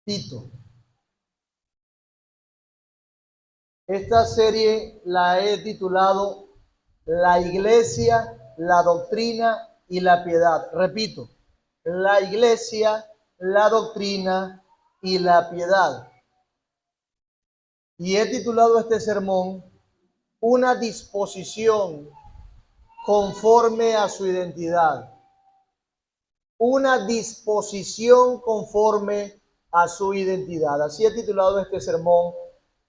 Tito. Esta serie la he titulado La Iglesia, la Doctrina y la Piedad. Repito, la Iglesia, la Doctrina y la Piedad. Y he titulado este sermón Una disposición conforme a su identidad. Una disposición conforme a su identidad. Así he titulado este sermón,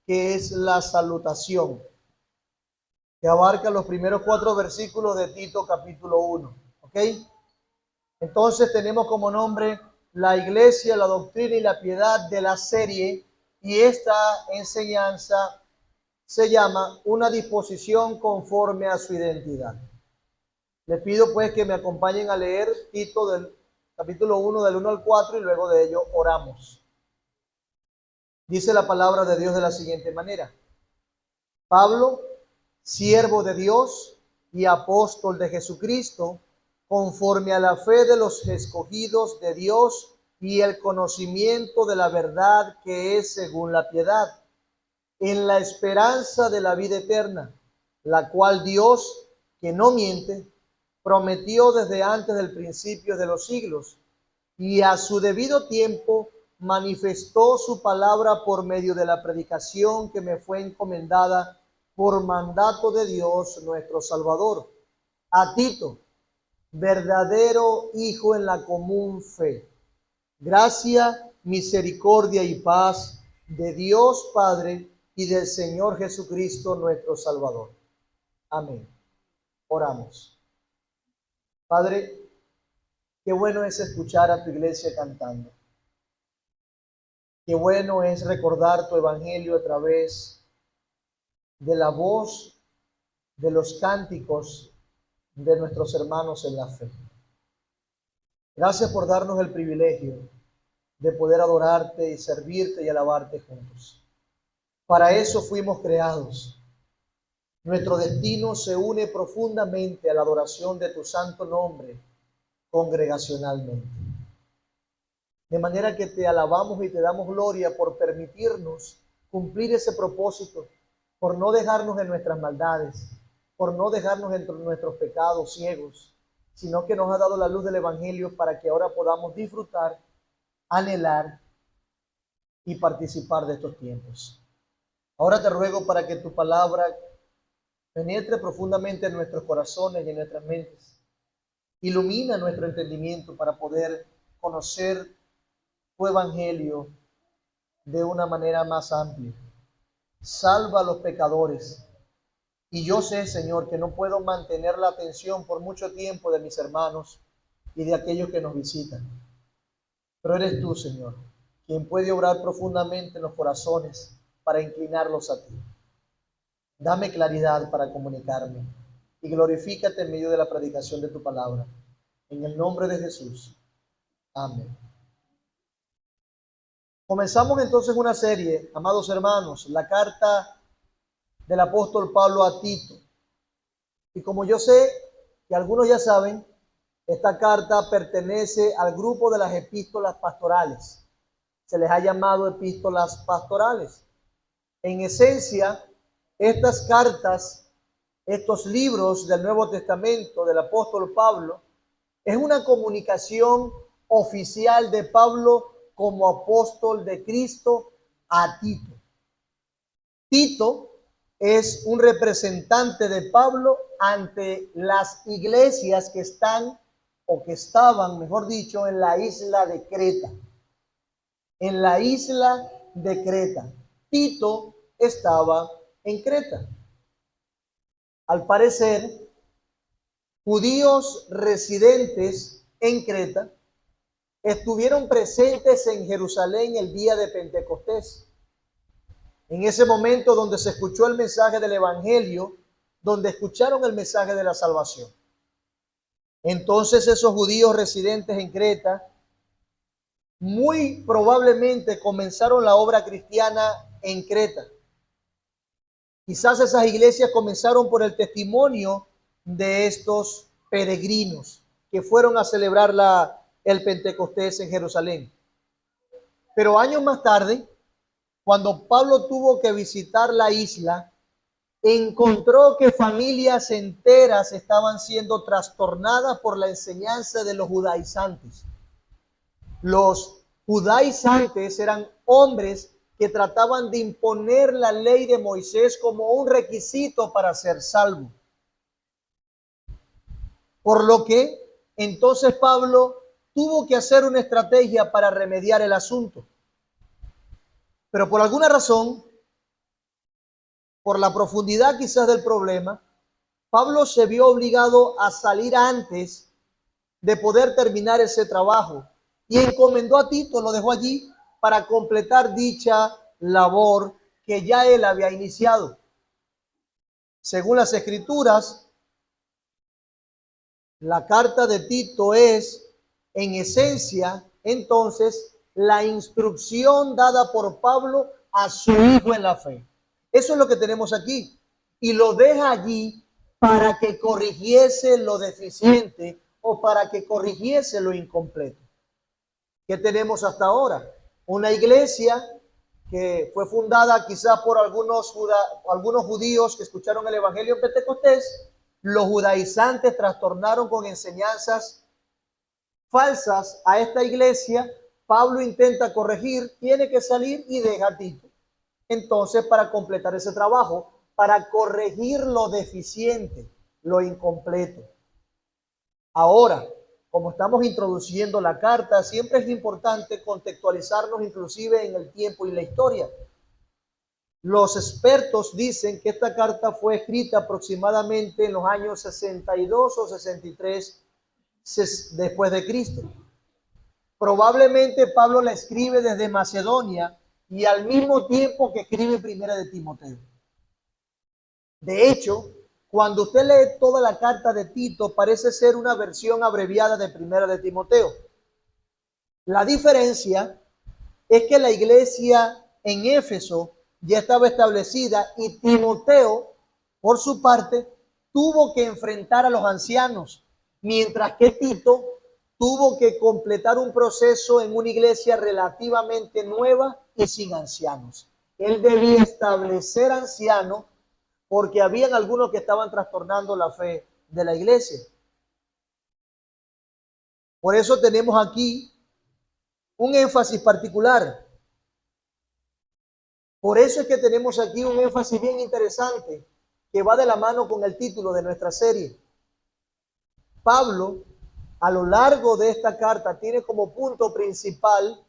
que es la salutación, que abarca los primeros 4 versículos de Tito capítulo 1. ¿Ok? Entonces tenemos como nombre la Iglesia, la Doctrina y la Piedad de la serie, y esta enseñanza se llama Una disposición conforme a su identidad. Les pido pues que me acompañen a leer Tito del capítulo 1 del 1 al 4 y luego de ello oramos. Dice la palabra de Dios de la siguiente manera: Pablo, siervo de Dios y apóstol de Jesucristo, conforme a la fe de los escogidos de Dios y el conocimiento de la verdad que es según la piedad, en la esperanza de la vida eterna, la cual Dios, que no miente, prometió desde antes del principio de los siglos, y a su debido tiempo manifestó su palabra por medio de la predicación que me fue encomendada por mandato de Dios nuestro Salvador, a Tito, verdadero hijo en la común fe. Gracia, misericordia y paz de Dios Padre y del Señor Jesucristo nuestro Salvador. Amén. Oramos. Padre, qué bueno es escuchar a tu iglesia cantando. Qué bueno es recordar tu evangelio a través de la voz de los cánticos de nuestros hermanos en la fe. Gracias por darnos el privilegio de poder adorarte y servirte y alabarte juntos. Para eso fuimos creados. Nuestro destino se une profundamente a la adoración de tu santo nombre congregacionalmente. De manera que te alabamos y te damos gloria por permitirnos cumplir ese propósito, por no dejarnos en nuestras maldades, por no dejarnos en nuestros pecados ciegos, sino que nos ha dado la luz del Evangelio para que ahora podamos disfrutar, anhelar y participar de estos tiempos. Ahora te ruego para que tu palabra penetre profundamente en nuestros corazones y en nuestras mentes. Ilumina nuestro entendimiento para poder conocer tu evangelio de una manera más amplia. Salva a los pecadores. Y yo sé, Señor, que no puedo mantener la atención por mucho tiempo de mis hermanos y de aquellos que nos visitan. Pero eres tú, Señor, quien puede obrar profundamente en los corazones para inclinarlos a ti. Dame claridad para comunicarme y glorifícate en medio de la predicación de tu palabra. En el nombre de Jesús. Amén. Comenzamos entonces una serie, amados hermanos, la carta del apóstol Pablo a Tito. Y como yo sé que algunos ya saben, esta carta pertenece al grupo de las epístolas pastorales. Se les ha llamado epístolas pastorales. En esencia, estas cartas, estos libros del Nuevo Testamento del apóstol Pablo, es una comunicación oficial de Pablo como apóstol de Cristo a Tito. Tito es un representante de Pablo ante las iglesias que están o que estaban, mejor dicho, en la isla de Creta. En la isla de Creta. Tito estaba en Creta. Al parecer, judíos residentes en Creta estuvieron presentes en Jerusalén el día de Pentecostés. En ese momento donde se escuchó el mensaje del Evangelio, donde escucharon el mensaje de la salvación. Entonces esos judíos residentes en Creta muy probablemente comenzaron la obra cristiana en Creta. Quizás esas iglesias comenzaron por el testimonio de estos peregrinos que fueron a celebrar el Pentecostés en Jerusalén. Pero años más tarde, cuando Pablo tuvo que visitar la isla, encontró que familias enteras estaban siendo trastornadas por la enseñanza de los judaizantes. Los judaizantes eran hombres que trataban de imponer la ley de Moisés como un requisito para ser salvo. Por lo que entonces Pablo tuvo que hacer una estrategia para remediar el asunto. Pero por alguna razón, por la profundidad quizás del problema, Pablo se vio obligado a salir antes de poder terminar ese trabajo y encomendó a Tito, lo dejó allí para completar dicha labor que ya él había iniciado. Según las Escrituras, la carta de Tito es, en esencia, entonces, la instrucción dada por Pablo a su hijo en la fe. Eso es lo que tenemos aquí. Y lo deja allí para que corrigiese lo deficiente o para que corrigiese lo incompleto. ¿Qué tenemos hasta ahora? Una iglesia que fue fundada quizás por algunos judíos que escucharon el evangelio en Pentecostés. Los judaizantes trastornaron con enseñanzas falsas a esta iglesia. Pablo intenta corregir, tiene que salir y deja a Tito. Entonces, para completar ese trabajo, para corregir lo deficiente, lo incompleto. Ahora, como estamos introduciendo la carta, siempre es importante contextualizarnos inclusive en el tiempo y la historia. Los expertos dicen que esta carta fue escrita aproximadamente en los años 62 o 63 después de Cristo. Probablemente Pablo la escribe desde Macedonia y al mismo tiempo que escribe Primera de Timoteo. De hecho, cuando usted lee toda la carta de Tito, parece ser una versión abreviada de Primera de Timoteo. La diferencia es que la iglesia en Éfeso ya estaba establecida y Timoteo, por su parte, tuvo que enfrentar a los ancianos, mientras que Tito tuvo que completar un proceso en una iglesia relativamente nueva y sin ancianos. Él debía establecer ancianos porque habían algunos que estaban trastornando la fe de la iglesia. Por eso tenemos aquí un énfasis particular. Por eso es que tenemos aquí un énfasis bien interesante que va de la mano con el título de nuestra serie. Pablo, a lo largo de esta carta, tiene como punto principal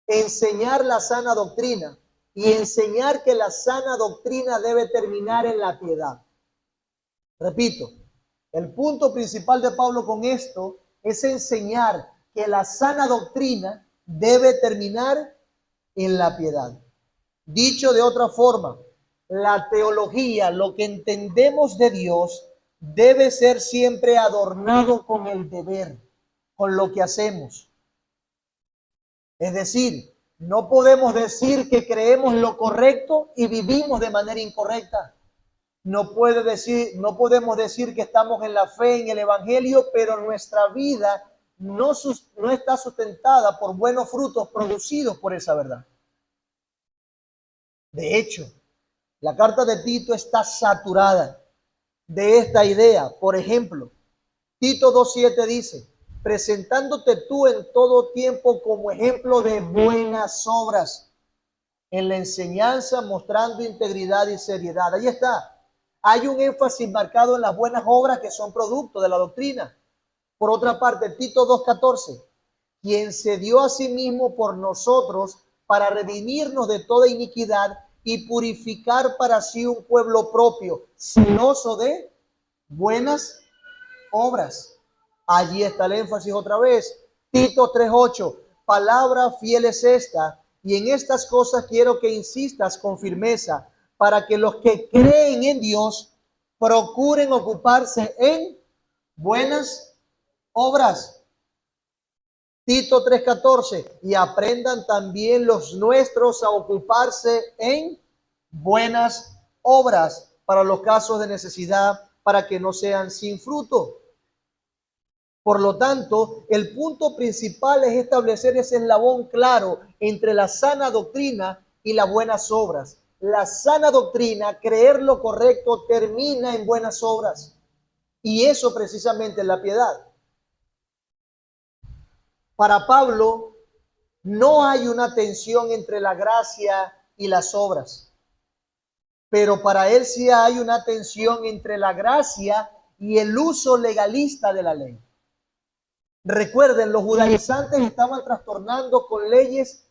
enseñar la sana doctrina y enseñar que la sana doctrina debe terminar en la piedad. Repito, el punto principal de Pablo con esto es enseñar que la sana doctrina debe terminar en la piedad. Dicho de otra forma, la teología, lo que entendemos de Dios, debe ser siempre adornado con el deber, con lo que hacemos. Es decir, no podemos decir que creemos lo correcto y vivimos de manera incorrecta. No podemos decir que estamos en la fe, en el evangelio, pero nuestra vida no está sustentada por buenos frutos producidos por esa verdad. De hecho, la carta de Tito está saturada de esta idea. Por ejemplo, Tito 2:7 dice, presentándote tú en todo tiempo como ejemplo de buenas obras, en la enseñanza mostrando integridad y seriedad. Ahí está. Hay un énfasis marcado en las buenas obras que son producto de la doctrina. Por otra parte, Tito 2:14, quien se dio a sí mismo por nosotros para redimirnos de toda iniquidad y purificar para sí un pueblo propio, celoso de buenas obras. Allí está el énfasis otra vez. Tito 3:8, palabra fiel es esta, y en estas cosas quiero que insistas con firmeza, para que los que creen en Dios procuren ocuparse en buenas obras. Tito 3:14, y aprendan también los nuestros a ocuparse en buenas obras para los casos de necesidad, para que no sean sin fruto. Por lo tanto, el punto principal es establecer ese eslabón claro entre la sana doctrina y las buenas obras. La sana doctrina, creer lo correcto, termina en buenas obras. Y eso precisamente es la piedad. Para Pablo, no hay una tensión entre la gracia y las obras. Pero para él sí hay una tensión entre la gracia y el uso legalista de la ley. Recuerden, los judaizantes estaban trastornando con leyes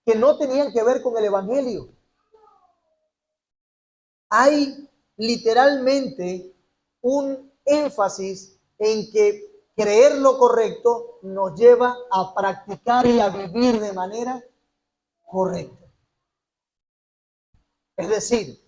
que no tenían que ver con el evangelio. Hay literalmente un énfasis en que creer lo correcto nos lleva a practicar y a vivir de manera correcta. Es decir,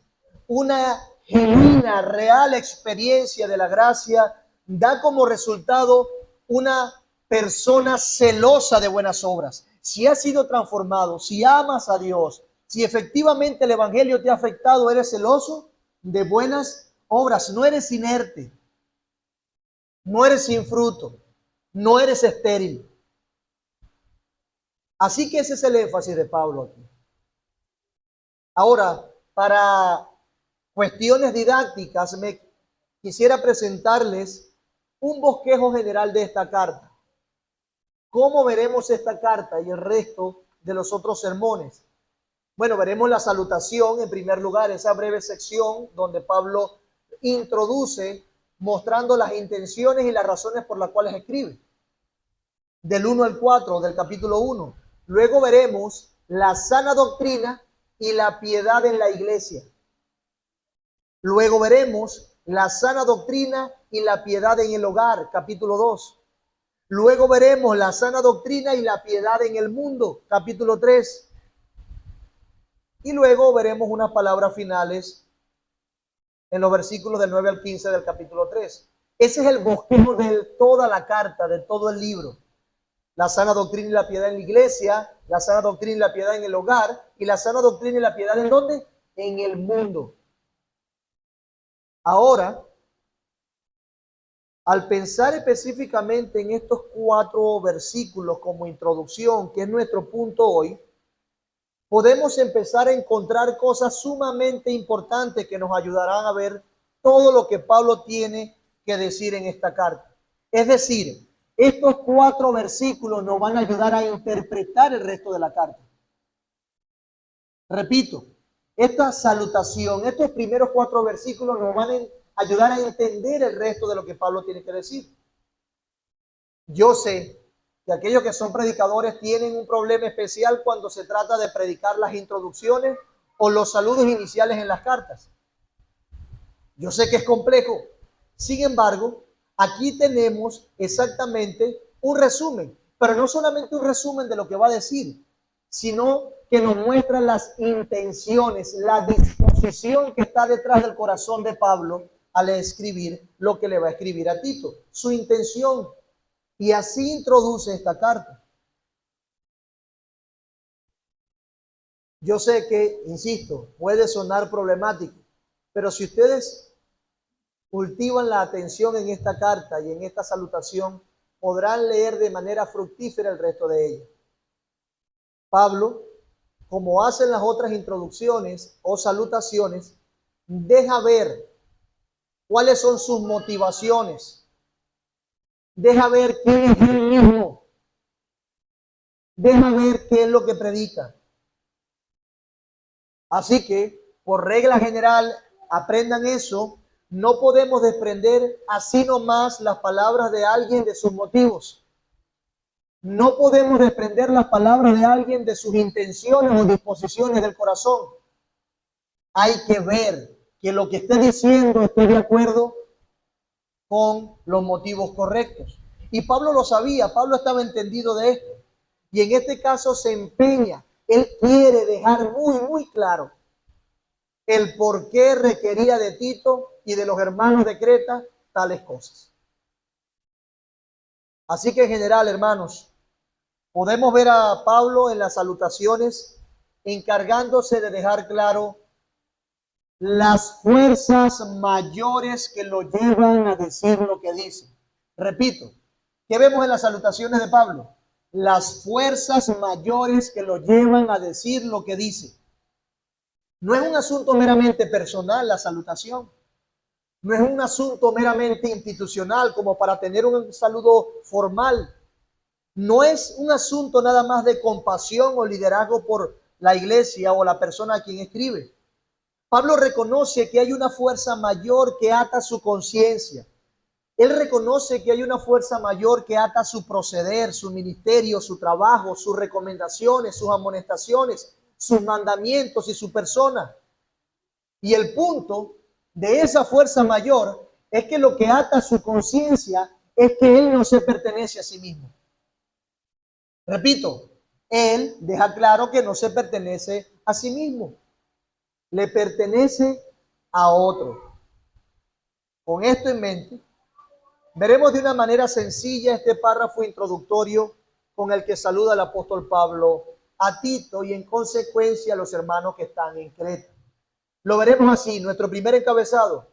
una genuina, real experiencia de la gracia da como resultado una persona celosa de buenas obras. Si has sido transformado, si amas a Dios, si efectivamente el evangelio te ha afectado, eres celoso de buenas obras. No eres inerte, no eres sin fruto, no eres estéril. Así que ese es el énfasis de Pablo aquí. Ahora, para cuestiones didácticas, me quisiera presentarles un bosquejo general de esta carta. ¿Cómo veremos esta carta y el resto de los otros sermones? Bueno, veremos la salutación en primer lugar, esa breve sección donde Pablo introduce mostrando las intenciones y las razones por las cuales escribe. Del 1 al 4 del capítulo 1. Luego veremos la sana doctrina y la piedad en la iglesia. Luego veremos la sana doctrina y la piedad en el hogar, capítulo 2. Luego veremos la sana doctrina y la piedad en el mundo, capítulo 3. Y luego veremos unas palabras finales en los versículos del 9 al 15 del capítulo 3. Ese es el bosquejo de toda la carta, de todo el libro. La sana doctrina y la piedad en la iglesia, la sana doctrina y la piedad en el hogar, y la sana doctrina y la piedad ¿en dónde? En el mundo. Ahora, al pensar específicamente en estos 4 versículos como introducción, que es nuestro punto hoy, podemos empezar a encontrar cosas sumamente importantes que nos ayudarán a ver todo lo que Pablo tiene que decir en esta carta. Es decir, estos 4 versículos nos van a ayudar a interpretar el resto de la carta. Repito, esta salutación, estos primeros 4 versículos nos van a ayudar a entender el resto de lo que Pablo tiene que decir. Yo sé que aquellos que son predicadores tienen un problema especial cuando se trata de predicar las introducciones o los saludos iniciales en las cartas. Yo sé que es complejo. Sin embargo, aquí tenemos exactamente un resumen, pero no solamente un resumen de lo que va a decir, sino que nos muestra las intenciones, la disposición que está detrás del corazón de Pablo al escribir lo que le va a escribir a Tito, su intención. Y así introduce esta carta. Yo sé que, insisto, puede sonar problemático, pero si ustedes cultivan la atención en esta carta y en esta salutación, podrán leer de manera fructífera el resto de ella. Pablo, como hacen las otras introducciones o salutaciones, deja ver cuáles son sus motivaciones. Deja ver quién es él mismo. Deja ver qué es lo que predica. Así que, por regla general, aprendan eso. No podemos desprender así nomás las palabras de alguien de sus motivos. No podemos desprender las palabras de alguien de sus intenciones o disposiciones del corazón. Hay que ver que lo que esté diciendo esté de acuerdo con los motivos correctos. Y Pablo lo sabía, Pablo estaba entendido de esto. Y en este caso se empeña, él quiere dejar muy claro el por qué requería de Tito y de los hermanos de Creta tales cosas. Así que en general, hermanos, podemos ver a Pablo en las salutaciones encargándose de dejar claro las fuerzas mayores que lo llevan a decir lo que dice. Repito, ¿Qué vemos en las salutaciones de Pablo? Las fuerzas mayores que lo llevan a decir lo que dice. No es un asunto meramente personal la salutación. No es un asunto meramente institucional como para tener un saludo formal. No es un asunto nada más de compasión o liderazgo por la iglesia o la persona a quien escribe. Pablo reconoce que hay una fuerza mayor que ata su conciencia. Él reconoce que hay una fuerza mayor que ata su proceder, su ministerio, su trabajo, sus recomendaciones, sus amonestaciones, sus mandamientos y su persona. Y el punto de esa fuerza mayor es que lo que ata su conciencia es que él no se pertenece a sí mismo. Repito, él deja claro que no se pertenece a sí mismo, le pertenece a otro. Con esto en mente, veremos de una manera sencilla este párrafo introductorio con el que saluda el apóstol Pablo a Tito y en consecuencia a los hermanos que están en Creta. Lo veremos así, nuestro primer encabezado,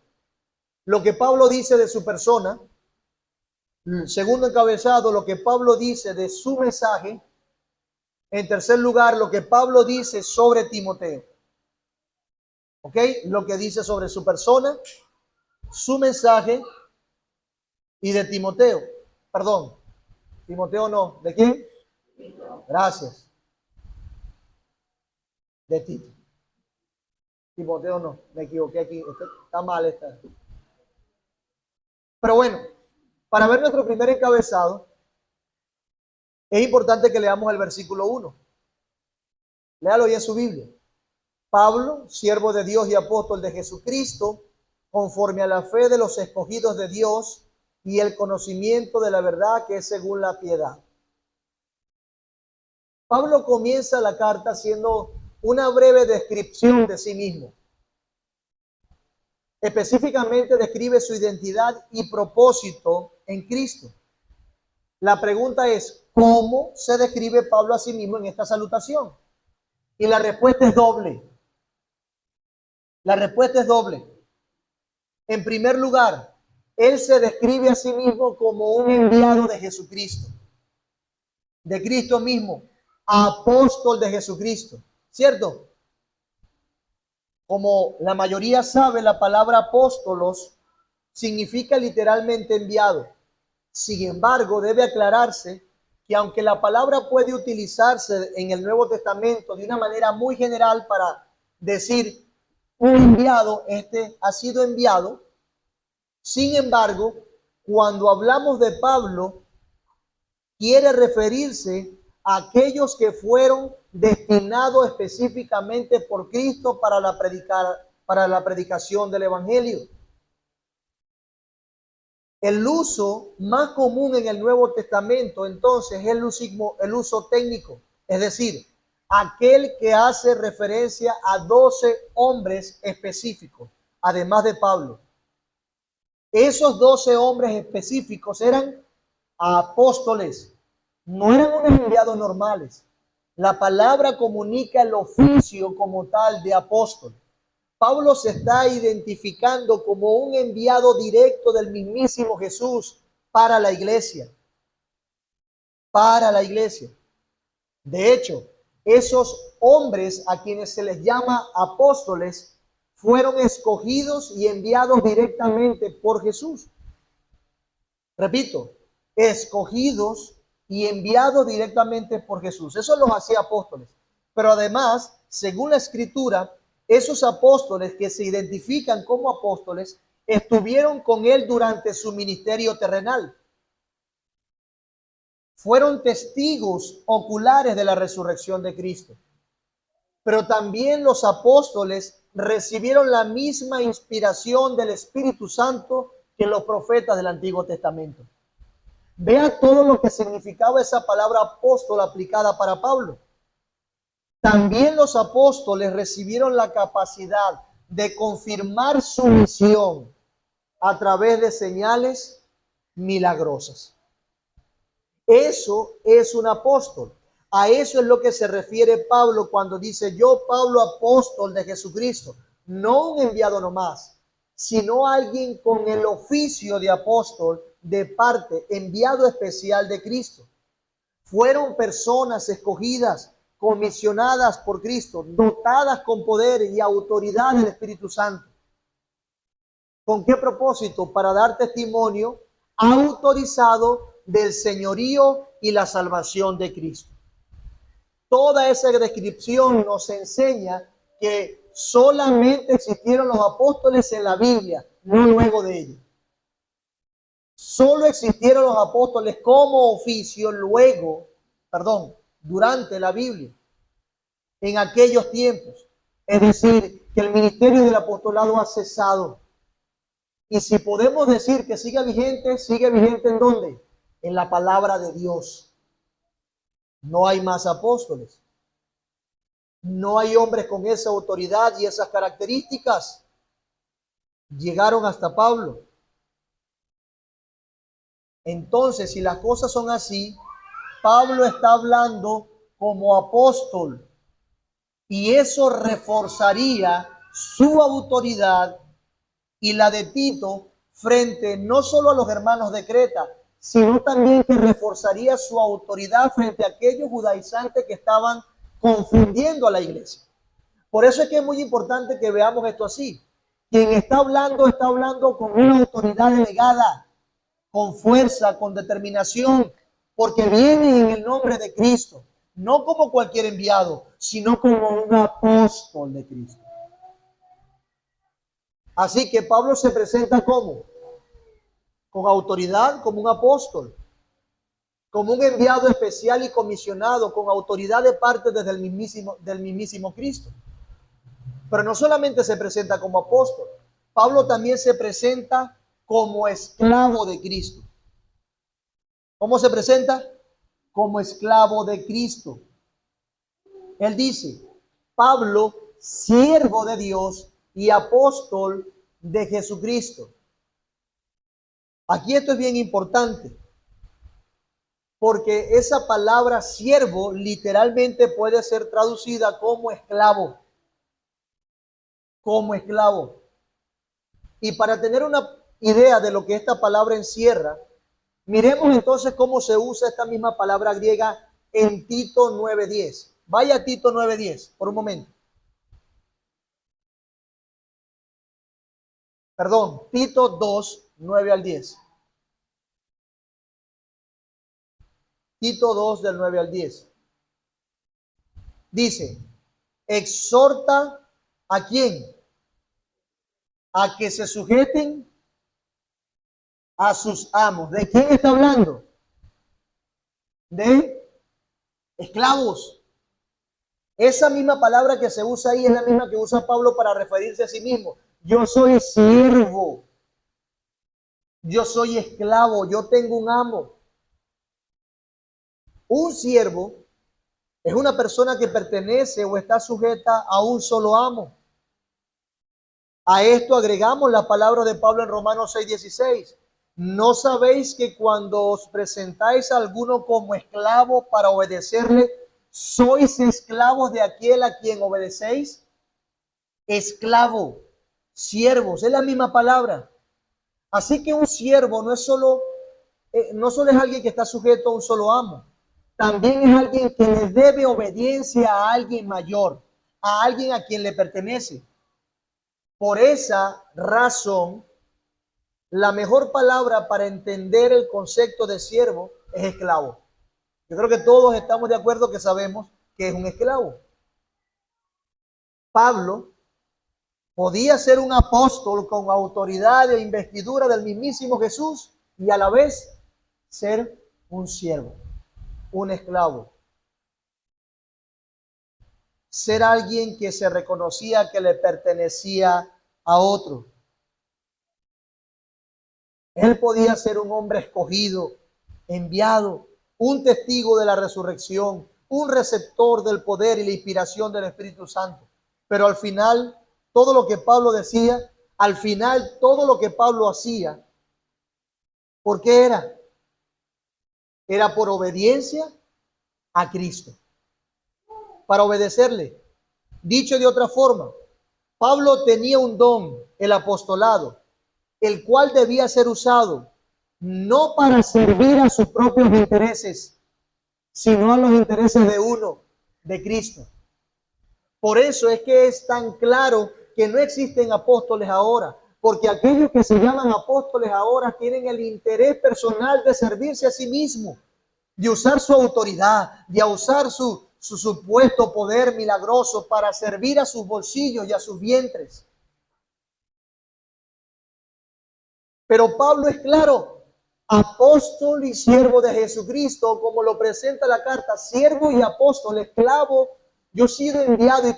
lo que Pablo dice de su persona. Segundo encabezado, lo que Pablo dice de su mensaje. En tercer lugar, lo que Pablo dice sobre Timoteo. ¿Ok? Lo que dice sobre su persona, su mensaje y de Timoteo. Perdón, Timoteo no. ¿De quién? Gracias. De Tito. Timoteo no, me equivoqué aquí. Está mal esta. Pero bueno, para ver nuestro primer encabezado, es importante que leamos el versículo 1. Léalo ya en su Biblia. Pablo, siervo de Dios y apóstol de Jesucristo, conforme a la fe de los escogidos de Dios y el conocimiento de la verdad que es según la piedad. Pablo comienza la carta haciendo una breve descripción de sí mismo. Específicamente describe su identidad y propósito en Cristo. La pregunta es, ¿cómo se describe Pablo a sí mismo en esta salutación? Y la respuesta es doble. La respuesta es doble. En primer lugar, él se describe a sí mismo como un enviado de Jesucristo, de Cristo mismo, apóstol de Jesucristo, ¿cierto? Como la mayoría sabe, la palabra apóstolos significa literalmente enviado. Sin embargo, debe aclararse que aunque la palabra puede utilizarse en el Nuevo Testamento de una manera muy general para decir un enviado, este ha sido enviado. Sin embargo, cuando hablamos de Pablo, quiere referirse a aquellos que fueron destinados específicamente por Cristo para la predicación del Evangelio. El uso más común en el Nuevo Testamento, entonces, es el uso técnico, es decir, aquel que hace referencia a 12 hombres específicos, además de Pablo. Esos 12 hombres específicos eran apóstoles, no eran unos enviados normales. La palabra comunica el oficio como tal de apóstol. Pablo se está identificando como un enviado directo del mismísimo Jesús para la iglesia. Para la iglesia. De hecho, esos hombres a quienes se les llama apóstoles fueron escogidos y enviados directamente por Jesús. Repito, escogidos y enviados directamente por Jesús. Eso los hacía apóstoles. Pero además, según la Escritura, esos apóstoles que se identifican como apóstoles estuvieron con él durante su ministerio terrenal. Fueron testigos oculares de la resurrección de Cristo. Pero también los apóstoles recibieron la misma inspiración del Espíritu Santo que los profetas del Antiguo Testamento. Vea todo lo que significaba esa palabra apóstol aplicada para Pablo. También los apóstoles recibieron la capacidad de confirmar su misión a través de señales milagrosas. Eso es un apóstol. A eso es lo que se refiere Pablo cuando dice: yo, Pablo, apóstol de Jesucristo. No un enviado nomás, sino alguien con el oficio de apóstol de parte, enviado especial de Cristo. Fueron personas escogidas, comisionadas por Cristo, dotadas con poder y autoridad del Espíritu Santo. ¿Con qué propósito? Para dar testimonio autorizado del señorío y la salvación de Cristo. Toda esa descripción nos enseña que solamente existieron los apóstoles en la Biblia, no luego de ellos. Solo existieron los apóstoles como oficio durante la Biblia, en aquellos tiempos. Es decir, que el ministerio del apostolado ha cesado. Y si podemos decir que sigue vigente ¿en dónde? En la palabra de Dios. No hay más apóstoles. No hay hombres con esa autoridad y esas características. Llegaron hasta Pablo. Entonces, si las cosas son así, Pablo está hablando como apóstol y eso reforzaría su autoridad y la de Tito frente no solo a los hermanos de Creta, sino también que reforzaría su autoridad frente a aquellos judaizantes que estaban confundiendo a la iglesia. Por eso es que es muy importante que veamos esto así. Quien está hablando con una autoridad delegada, con fuerza, con determinación, porque viene en el nombre de Cristo, no como cualquier enviado, sino como un apóstol de Cristo. Así que Pablo se presenta como, con autoridad, como un apóstol, como un enviado especial y comisionado, con autoridad de parte desde del mismísimo Cristo. Pero no solamente se presenta como apóstol, Pablo también se presenta como esclavo de Cristo. ¿Cómo se presenta? Como esclavo de Cristo. Él dice, Pablo, siervo de Dios y apóstol de Jesucristo. Aquí esto es bien importante, porque esa palabra siervo literalmente puede ser traducida como esclavo. Como esclavo. Y para tener una idea de lo que esta palabra encierra, miremos entonces cómo se usa esta misma palabra griega en Tito 9:10. Vaya a Tito 9:10 por un momento. Perdón, Tito 2, 9 al 10. Tito 2 del 9 al 10. Dice, exhorta ¿a quién? A que se sujeten a sus amos. ¿De quién está hablando? De esclavos. Esa misma palabra que se usa ahí es la misma que usa Pablo para referirse a sí mismo. Yo soy siervo. Yo soy esclavo. Yo tengo un amo. Un siervo es una persona que pertenece o está sujeta a un solo amo. A esto agregamos la palabra de Pablo en Romanos 6:16. ¿No sabéis que cuando os presentáis a alguno como esclavo para obedecerle, sois esclavos de aquel a quien obedecéis? Esclavo, siervos, es la misma palabra. Así que un siervo no solo es alguien que está sujeto a un solo amo. También es alguien que le debe obediencia a alguien mayor, a alguien a quien le pertenece. Por esa razón, la mejor palabra para entender el concepto de siervo es esclavo. Yo creo que todos estamos de acuerdo que sabemos que es un esclavo. Pablo podía ser un apóstol con autoridad e investidura del mismísimo Jesús y a la vez ser un siervo, un esclavo. Ser alguien que se reconocía que le pertenecía a otro. Él podía ser un hombre escogido, enviado, un testigo de la resurrección, un receptor del poder y la inspiración del Espíritu Santo. Pero al final, todo lo que Pablo decía, al final, todo lo que Pablo hacía, ¿por qué era? Era por obediencia a Cristo, para obedecerle. Dicho de otra forma, Pablo tenía un don, el apostolado, el cual debía ser usado no para servir a sus propios intereses, sino a los intereses de uno, de Cristo. Por eso es que es tan claro que no existen apóstoles ahora, porque aquellos que se llaman apóstoles ahora tienen el interés personal de servirse a sí mismo, de usar su autoridad, de usar su supuesto poder milagroso para servir a sus bolsillos y a sus vientres. Pero Pablo es claro, apóstol y siervo de Jesucristo, como lo presenta la carta, siervo y apóstol, esclavo. Yo he sido enviado y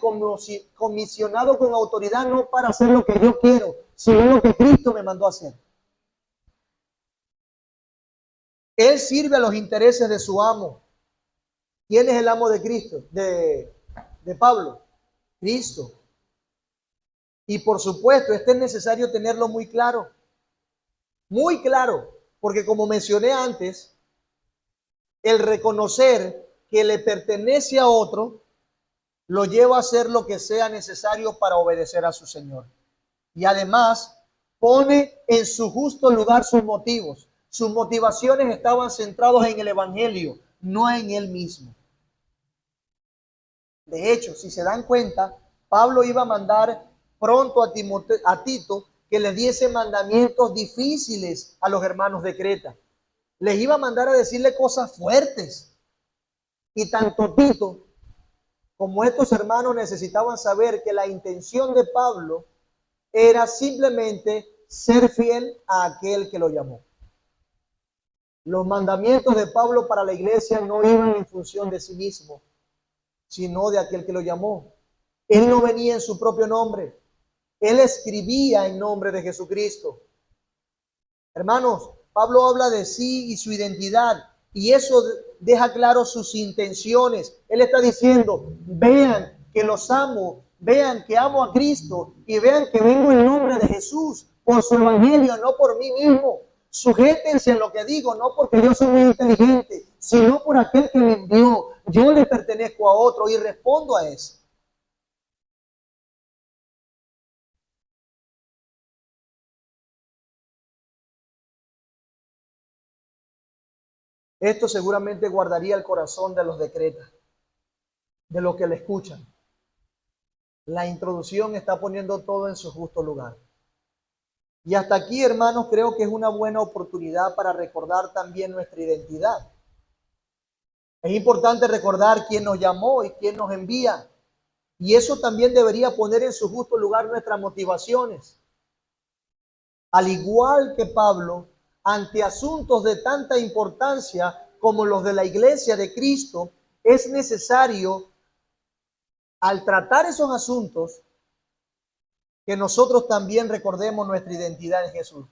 comisionado con autoridad no para hacer lo que yo quiero, sino lo que Cristo me mandó a hacer. Él sirve a los intereses de su amo. ¿Quién es el amo de Cristo? De Pablo. Cristo. Y por supuesto, es necesario tenerlo muy claro. Muy claro. Porque como mencioné antes, el reconocer que le pertenece a otro lo lleva a hacer lo que sea necesario para obedecer a su Señor. Y además pone en su justo lugar sus motivos. Sus motivaciones estaban centrados en el Evangelio, no en él mismo. De hecho, si se dan cuenta, Pablo iba a mandar pronto a Tito que le diese mandamientos difíciles a los hermanos de Creta. Les iba a mandar a decirle cosas fuertes. Y tanto Tito como estos hermanos necesitaban saber que la intención de Pablo era simplemente ser fiel a aquel que lo llamó. Los mandamientos de Pablo para la iglesia no iban en función de sí mismo, sino de aquel que lo llamó. Él no venía en su propio nombre, él escribía en nombre de Jesucristo. Hermanos, Pablo habla de sí y su identidad, y eso deja claro sus intenciones. Él está diciendo, vean que los amo, vean que amo a Cristo y vean que vengo en nombre de Jesús, por su evangelio, no por mí mismo. Sujétense a lo que digo, no porque yo soy muy inteligente, sino por aquel que me envió. Yo le pertenezco a otro y respondo a eso. Esto seguramente guardaría el corazón de los de Creta, de los que le escuchan. La introducción está poniendo todo en su justo lugar. Y hasta aquí, hermanos, creo que es una buena oportunidad para recordar también nuestra identidad. Es importante recordar quién nos llamó y quién nos envía. Y eso también debería poner en su justo lugar nuestras motivaciones. Al igual que Pablo, ante asuntos de tanta importancia como los de la iglesia de Cristo, es necesario, al tratar esos asuntos, que nosotros también recordemos nuestra identidad en Jesús.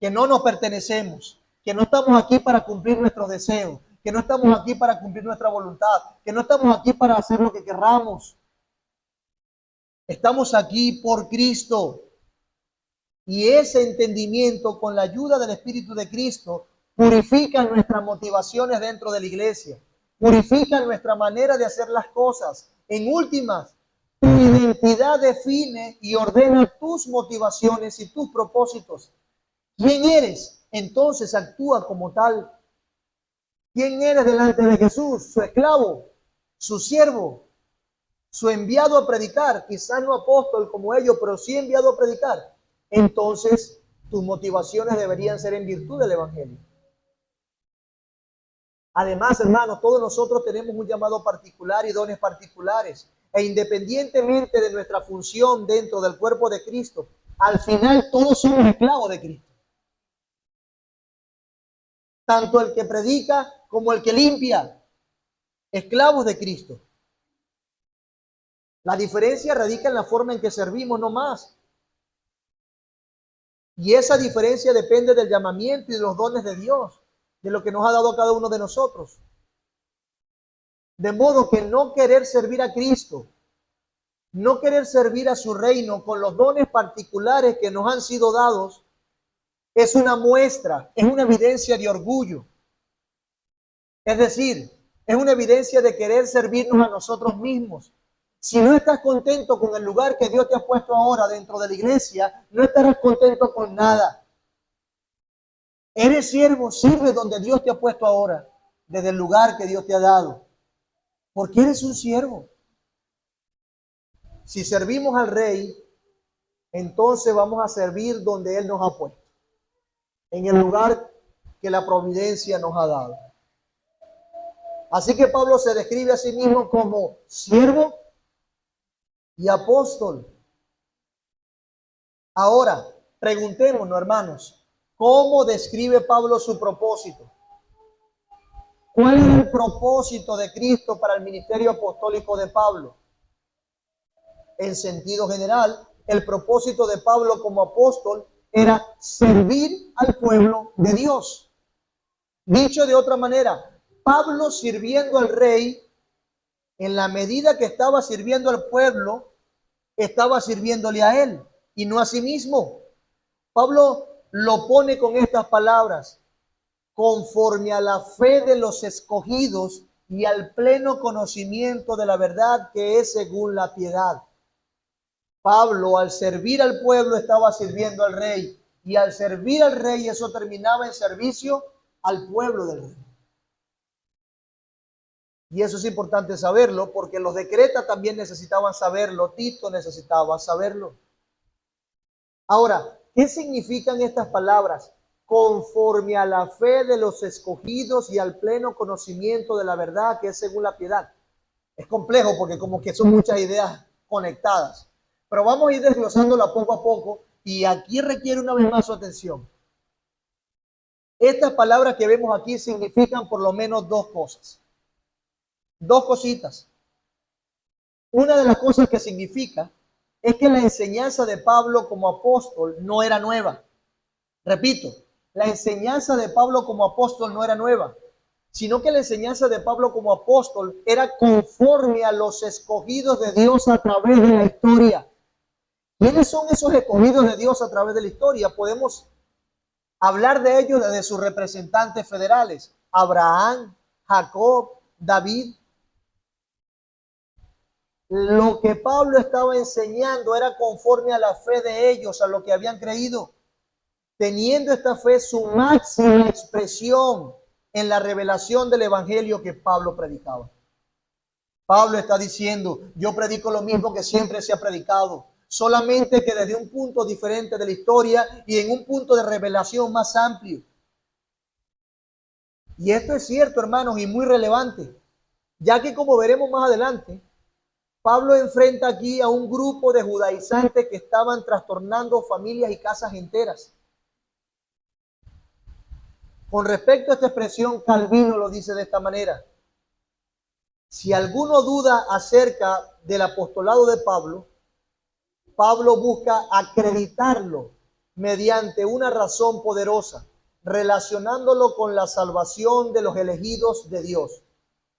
Que no nos pertenecemos, que no estamos aquí para cumplir nuestros deseos, que no estamos aquí para cumplir nuestra voluntad, que no estamos aquí para hacer lo que querramos. Estamos aquí por Cristo. Y ese entendimiento, con la ayuda del Espíritu de Cristo, purifica nuestras motivaciones dentro de la iglesia, purifica nuestra manera de hacer las cosas. En últimas, tu identidad define y ordena tus motivaciones y tus propósitos. ¿Quién eres? Entonces actúa como tal. ¿Quién eres delante de Jesús? Su esclavo, su siervo, su enviado a predicar, quizás no apóstol como ellos, pero sí enviado a predicar. Entonces, tus motivaciones deberían ser en virtud del Evangelio. Además, hermanos, todos nosotros tenemos un llamado particular y dones particulares. E independientemente de nuestra función dentro del cuerpo de Cristo, al final todos somos esclavos de Cristo. Tanto el que predica como el que limpia, esclavos de Cristo. La diferencia radica en la forma en que servimos, no más. Y esa diferencia depende del llamamiento y de los dones de Dios, de lo que nos ha dado a cada uno de nosotros. De modo que no querer servir a Cristo, no querer servir a su reino con los dones particulares que nos han sido dados, es una muestra, es una evidencia de orgullo. Es decir, es una evidencia de querer servirnos a nosotros mismos. Si no estás contento con el lugar que Dios te ha puesto ahora dentro de la iglesia, no estarás contento con nada. Eres siervo, sirve donde Dios te ha puesto ahora, desde el lugar que Dios te ha dado, porque eres un siervo. Si servimos al rey, entonces vamos a servir donde Él nos ha puesto, en el lugar que la providencia nos ha dado. Así que Pablo se describe a sí mismo como siervo y apóstol. Ahora, preguntémonos, hermanos, ¿cómo describe Pablo su propósito? ¿Cuál es el propósito de Cristo para el ministerio apostólico de Pablo? En sentido general, el propósito de Pablo como apóstol era servir al pueblo de Dios. Dicho de otra manera, Pablo sirviendo al rey, en la medida que estaba sirviendo al pueblo, estaba sirviéndole a él y no a sí mismo. Pablo lo pone con estas palabras: conforme a la fe de los escogidos y al pleno conocimiento de la verdad que es según la piedad. Pablo, al servir al pueblo, estaba sirviendo al rey, y al servir al rey eso terminaba en servicio al pueblo del rey. Y eso es importante saberlo, porque los de Creta también necesitaban saberlo, Tito necesitaba saberlo. Ahora, ¿qué significan estas palabras? Conforme a la fe de los escogidos y al pleno conocimiento de la verdad que es según la piedad. Es complejo porque como que son muchas ideas conectadas, pero vamos a ir desglosándola poco a poco, y aquí requiere una vez más su atención. Estas palabras que vemos aquí significan por lo menos dos cosas, dos cositas. Una de las cosas que significa es que la enseñanza de Pablo como apóstol no era nueva. Repito, la enseñanza de Pablo como apóstol no era nueva, sino que la enseñanza de Pablo como apóstol era conforme a los escogidos de Dios a través de la historia. ¿Quiénes son esos escogidos de Dios a través de la historia? Podemos hablar de ellos desde sus representantes federales: Abraham, Jacob, David. Lo que Pablo estaba enseñando era conforme a la fe de ellos, a lo que habían creído, teniendo esta fe su máxima expresión en la revelación del evangelio que Pablo predicaba. Pablo está diciendo: yo predico lo mismo que siempre se ha predicado, solamente que desde un punto diferente de la historia y en un punto de revelación más amplio. Y esto es cierto, hermanos, y muy relevante, ya que, como veremos más adelante, Pablo enfrenta aquí a un grupo de judaizantes que estaban trastornando familias y casas enteras. Con respecto a esta expresión, Calvino lo dice de esta manera: si alguno duda acerca del apostolado de Pablo, Pablo busca acreditarlo mediante una razón poderosa, relacionándolo con la salvación de los elegidos de Dios,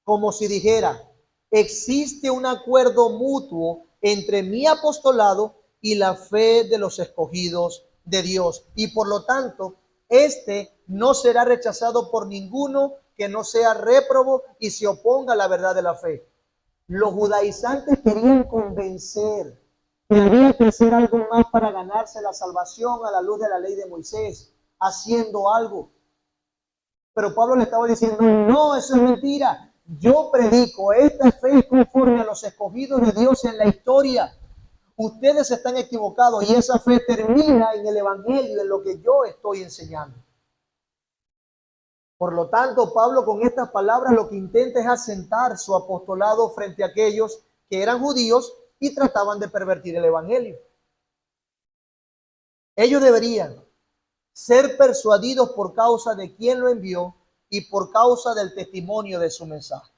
como si dijera: existe un acuerdo mutuo entre mi apostolado y la fe de los escogidos de Dios, y por lo tanto, este no será rechazado por ninguno que no sea réprobo y se oponga a la verdad de la fe. Los judaizantes querían convencer que había que hacer algo más para ganarse la salvación a la luz de la ley de Moisés, haciendo algo. Pero Pablo le estaba diciendo: no, eso es mentira. Yo predico, esta fe es conforme a los escogidos de Dios en la historia. Ustedes están equivocados y esa fe termina en el evangelio, en lo que yo estoy enseñando. Por lo tanto, Pablo con estas palabras lo que intenta es asentar su apostolado frente a aquellos que eran judíos y trataban de pervertir el evangelio. Ellos deberían ser persuadidos por causa de quien lo envió y por causa del testimonio de su mensaje.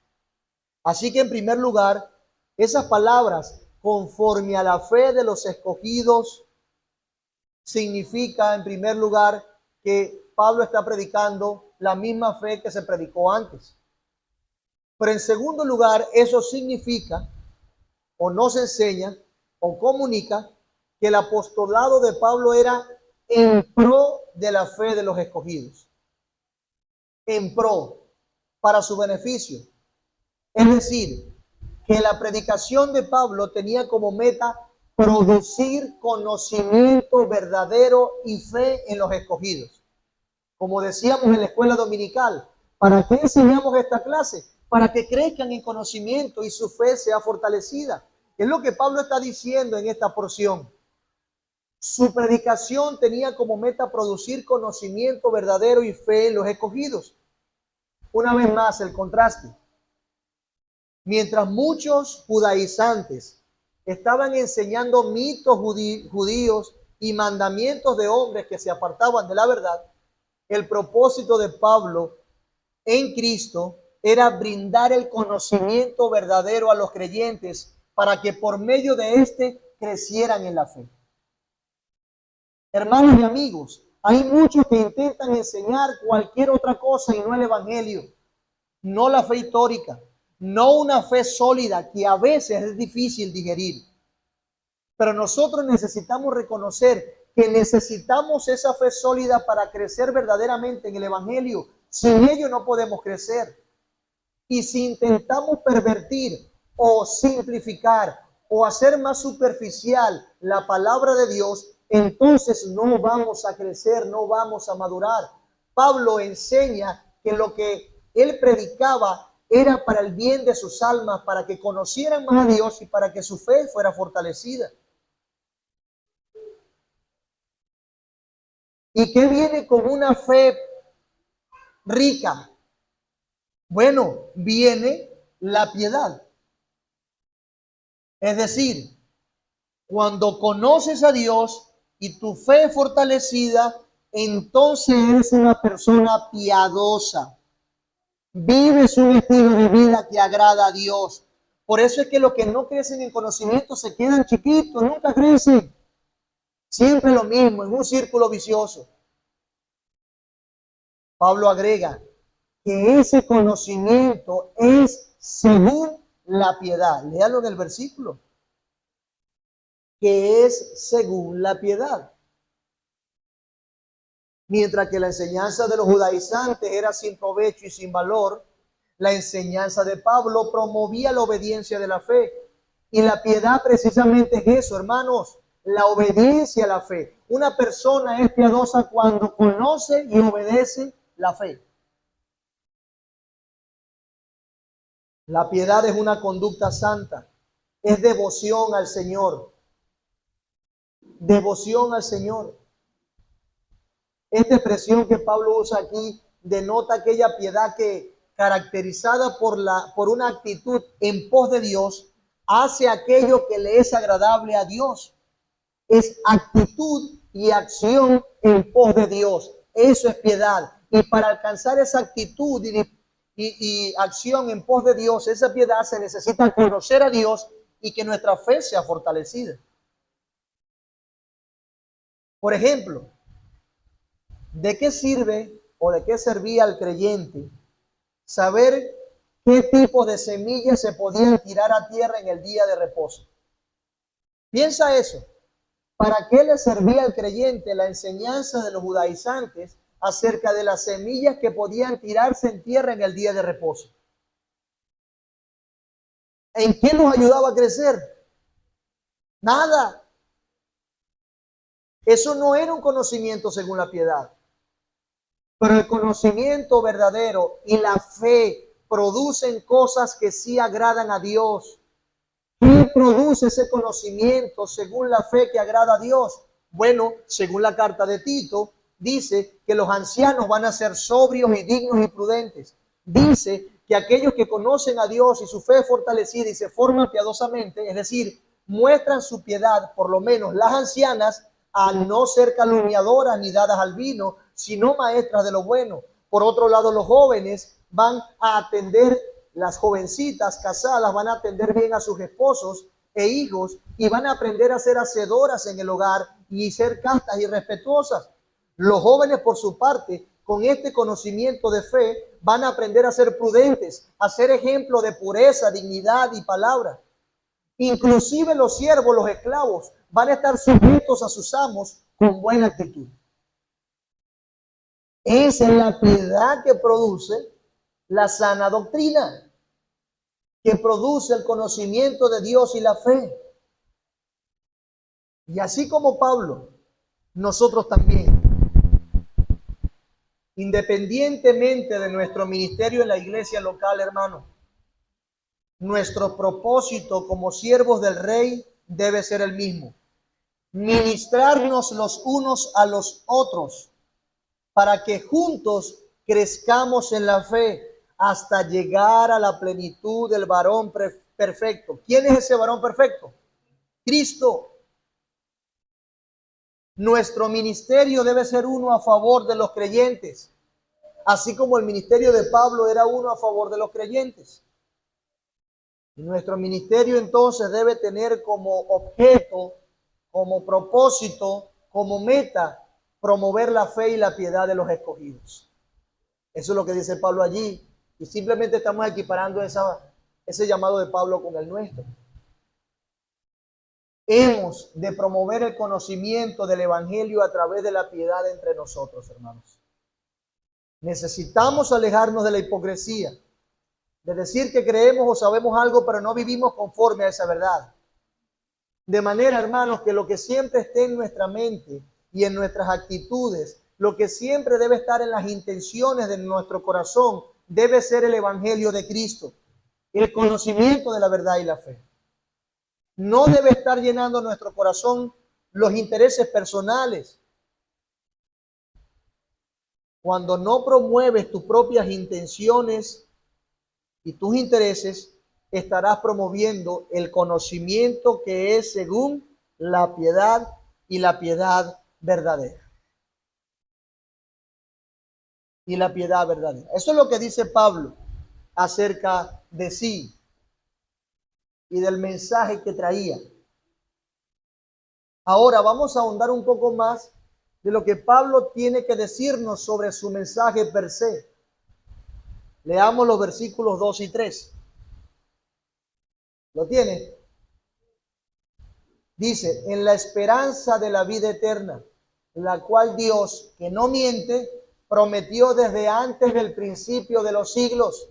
Así que, en primer lugar, esas palabras, conforme a la fe de los escogidos, significa, en primer lugar, que Pablo está predicando la misma fe que se predicó antes. Pero en segundo lugar, eso significa, o nos enseña, o comunica, que el apostolado de Pablo era en pro de la fe de los escogidos. En pro, para su beneficio. Es decir, que la predicación de Pablo tenía como meta producir conocimiento verdadero y fe en los escogidos. Como decíamos en la escuela dominical, ¿para qué enseñamos esta clase? Para que crezcan en conocimiento y su fe sea fortalecida. Es lo que Pablo está diciendo en esta porción. Su predicación tenía como meta producir conocimiento verdadero y fe en los escogidos. Una vez más, el contraste. Mientras muchos judaizantes estaban enseñando mitos judíos y mandamientos de hombres que se apartaban de la verdad, el propósito de Pablo en Cristo era brindar el conocimiento verdadero a los creyentes para que por medio de éste crecieran en la fe. Hermanos y amigos, hay muchos que intentan enseñar cualquier otra cosa y no el evangelio, no la fe histórica, no una fe sólida que a veces es difícil digerir. Pero nosotros necesitamos reconocer que necesitamos esa fe sólida para crecer verdaderamente en el evangelio. Sin ello no podemos crecer. Y si intentamos pervertir o simplificar o hacer más superficial la palabra de Dios, entonces no vamos a crecer, no vamos a madurar. Pablo enseña que lo que él predicaba era para el bien de sus almas, para que conocieran más a Dios y para que su fe fuera fortalecida. ¿Y qué viene con una fe rica? Bueno, viene la piedad. Es decir, cuando conoces a Dios y tu fe es fortalecida, entonces eres una persona piadosa. Vives un estilo de vida que agrada a Dios. Por eso es que los que no crecen en conocimiento se quedan chiquitos, nunca crecen. Siempre lo mismo, en un círculo vicioso. Pablo agrega que ese conocimiento es según la piedad. Léalo en el versículo. Que es según la piedad. Mientras que la enseñanza de los judaizantes era sin provecho y sin valor, la enseñanza de Pablo promovía la obediencia de la fe. Y la piedad precisamente es eso, hermanos, la obediencia a la fe. Una persona es piadosa cuando conoce y obedece la fe. La piedad es una conducta santa, es devoción al Señor. Devoción al Señor. Esta expresión que Pablo usa aquí denota aquella piedad que, caracterizada por una actitud en pos de Dios, hace aquello que le es agradable a Dios. Es actitud y acción en pos de Dios. Eso es piedad. Y para alcanzar esa actitud y acción en pos de Dios, esa piedad se necesita conocer a Dios y que nuestra fe sea fortalecida. Por ejemplo, ¿de qué sirve o de qué servía al creyente saber qué tipo de semillas se podían tirar a tierra en el día de reposo? Piensa eso. ¿Para qué le servía al creyente la enseñanza de los judaizantes acerca de las semillas que podían tirarse en tierra en el día de reposo? ¿En qué nos ayudaba a crecer? Nada. Eso no era un conocimiento según la piedad. Pero el conocimiento verdadero y la fe producen cosas que sí agradan a Dios. ¿Qué produce ese conocimiento según la fe que agrada a Dios? Bueno, según la carta de Tito, dice que los ancianos van a ser sobrios y dignos y prudentes. Dice que aquellos que conocen a Dios y su fe es fortalecida y se forman piadosamente, es decir, muestran su piedad, por lo menos las ancianas, a no ser calumniadoras ni dadas al vino, sino maestras de lo bueno. Por otro lado, los jóvenes van a atender, las jovencitas casadas van a atender bien a sus esposos e hijos y van a aprender a ser hacedoras en el hogar y ser castas y respetuosas. Los jóvenes, por su parte, con este conocimiento de fe, van a aprender a ser prudentes, a ser ejemplo de pureza, dignidad y palabra. Inclusive los siervos, los esclavos, van a estar sujetos a sus amos con buena actitud. Esa es la piedad que produce la sana doctrina, que produce el conocimiento de Dios y la fe. Y así como Pablo, nosotros también Independientemente de nuestro ministerio en la iglesia local, hermano, nuestro propósito como siervos del Rey debe ser el mismo: ministrarnos los unos a los otros para que juntos crezcamos en la fe hasta llegar a la plenitud del varón perfecto. ¿Quién es ese varón perfecto? Cristo. Nuestro ministerio debe ser uno a favor de los creyentes, así como el ministerio de Pablo era uno a favor de los creyentes. Y nuestro ministerio entonces debe tener como objeto, como propósito, como meta, promover la fe y la piedad de los escogidos. Eso es lo que dice Pablo allí. Y simplemente estamos equiparando ese llamado de Pablo con el nuestro. Hemos de promover el conocimiento del Evangelio a través de la piedad entre nosotros, hermanos. Necesitamos alejarnos de la hipocresía, de decir que creemos o sabemos algo, pero no vivimos conforme a esa verdad. De manera, hermanos, que lo que siempre esté en nuestra mente y en nuestras actitudes, lo que siempre debe estar en las intenciones de nuestro corazón, debe ser el Evangelio de Cristo, el conocimiento de la verdad y la fe. No debe estar llenando nuestro corazón los intereses personales. Cuando no promueves tus propias intenciones y tus intereses, estarás promoviendo el conocimiento que es según la piedad y la piedad verdadera. Y la piedad verdadera. Eso es lo que dice Pablo acerca de sí y del mensaje que traía. Ahora vamos a ahondar un poco más de lo que Pablo tiene que decirnos sobre su mensaje per se. Leamos los versículos 2 y 3. ¿Lo tiene? Dice: en la esperanza de la vida eterna, la cual Dios, que no miente, prometió desde antes del principio de los siglos,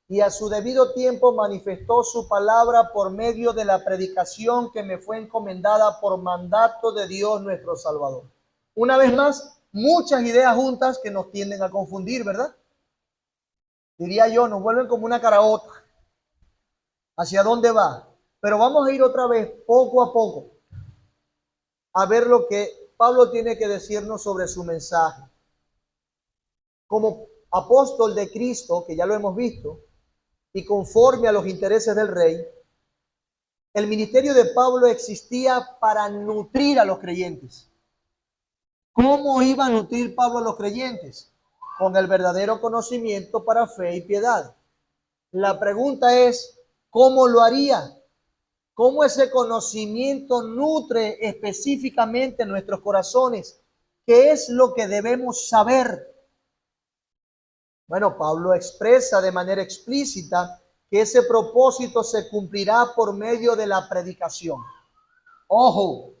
y a su debido tiempo manifestó su palabra por medio de la predicación que me fue encomendada por mandato de Dios nuestro Salvador. Una vez más, muchas ideas juntas que nos tienden a confundir, ¿verdad? Diría yo, nos vuelven como una caraota. ¿Hacia dónde va? Pero vamos a ir otra vez, poco a poco, a ver lo que Pablo tiene que decirnos sobre su mensaje. Como apóstol de Cristo, que ya lo hemos visto, y conforme a los intereses del Rey, el ministerio de Pablo existía para nutrir a los creyentes. ¿Cómo iba a nutrir Pablo a los creyentes? Con el verdadero conocimiento para fe y piedad. La pregunta es, ¿cómo lo haría? ¿Cómo ese conocimiento nutre específicamente nuestros corazones? ¿Qué es lo que debemos saber? Bueno, Pablo expresa de manera explícita que ese propósito se cumplirá por medio de la predicación. Ojo,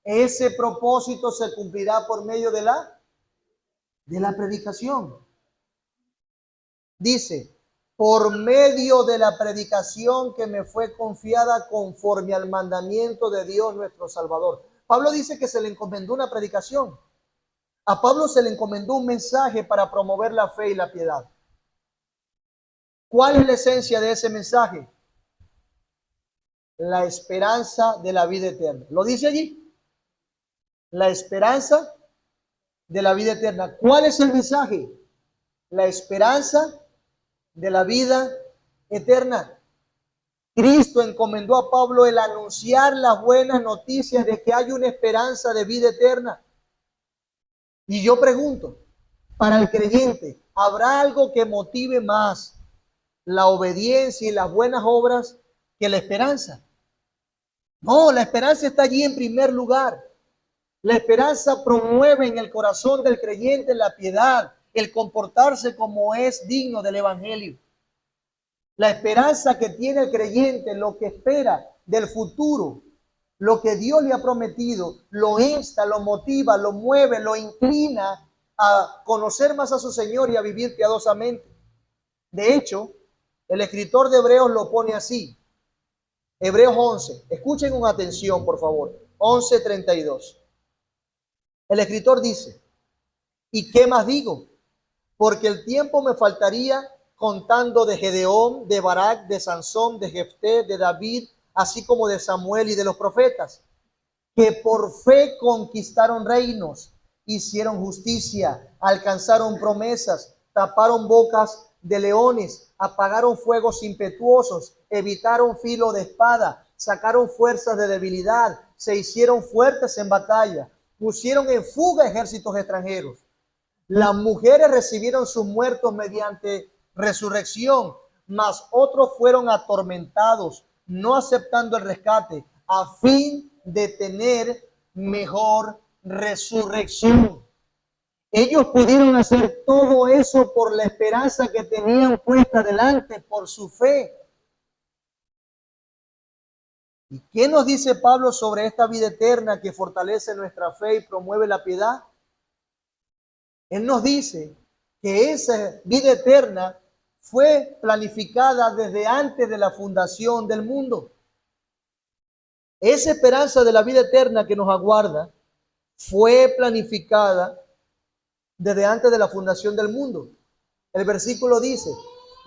ese propósito se cumplirá por medio de la predicación. Dice, por medio de la predicación que me fue confiada conforme al mandamiento de Dios nuestro Salvador. Pablo dice que se le encomendó una predicación. A Pablo se le encomendó un mensaje para promover la fe y la piedad. ¿Cuál es la esencia de ese mensaje? La esperanza de la vida eterna. ¿Lo dice allí? La esperanza de la vida eterna. ¿Cuál es el mensaje? La esperanza de la vida eterna. Cristo encomendó a Pablo el anunciar las buenas noticias de que hay una esperanza de vida eterna. Y yo pregunto, para el creyente, ¿habrá algo que motive más la obediencia y las buenas obras que la esperanza? No, la esperanza está allí en primer lugar. La esperanza promueve en el corazón del creyente la piedad, el comportarse como es digno del Evangelio. La esperanza que tiene el creyente, lo que espera del futuro, lo que Dios le ha prometido, lo insta, lo motiva, lo mueve, lo inclina a conocer más a su Señor y a vivir piadosamente. De hecho, el escritor de Hebreos lo pone así. Hebreos 11, escuchen con atención, por favor. 11:32. El escritor dice, ¿y qué más digo? porque el tiempo me faltaría contando de Gedeón, de Barak, de Sansón, de Jefté, de David, así como de Samuel y de los profetas, que por fe conquistaron reinos, hicieron justicia, alcanzaron promesas, taparon bocas de leones, apagaron fuegos impetuosos, evitaron filo de espada, sacaron fuerzas de debilidad, se hicieron fuertes en batalla, pusieron en fuga ejércitos extranjeros. Las mujeres recibieron sus muertos mediante resurrección, mas otros fueron atormentados, no aceptando el rescate, a fin de tener mejor resurrección. Ellos pudieron hacer todo eso por la esperanza que tenían puesta delante, por su fe. ¿Y qué nos dice Pablo sobre esta vida eterna que fortalece nuestra fe y promueve la piedad? Él nos dice que esa vida eterna fue planificada desde antes de la fundación del mundo. Esa esperanza de la vida eterna que nos aguarda fue planificada desde antes de la fundación del mundo. El versículo dice,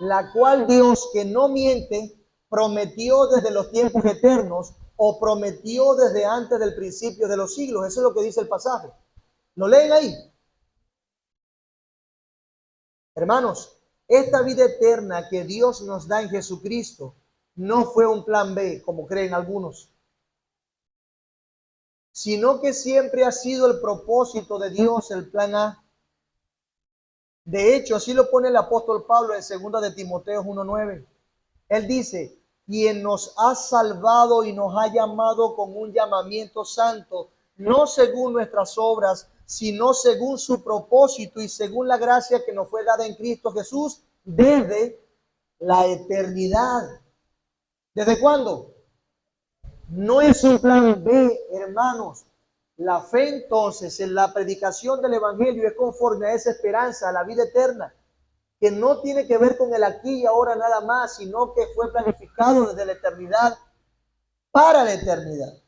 la cual Dios, que no miente, prometió desde los tiempos eternos o prometió desde antes del principio de los siglos. Eso es lo que dice el pasaje. ¿Lo leen ahí? Hermanos, esta vida eterna que Dios nos da en Jesucristo no fue un plan B, como creen algunos, sino que siempre ha sido el propósito de Dios, el plan A. De hecho, así lo pone el apóstol Pablo en 2 de Timoteo 1:9. Él dice, quien nos ha salvado y nos ha llamado con un llamamiento santo, no según nuestras obras, sino según su propósito y según la gracia que nos fue dada en Cristo Jesús desde la eternidad. ¿Desde cuándo? No es un plan B, hermanos. La fe entonces en la predicación del Evangelio es conforme a esa esperanza, a la vida eterna, que no tiene que ver con el aquí y ahora nada más, sino que fue planificado desde la eternidad para la eternidad.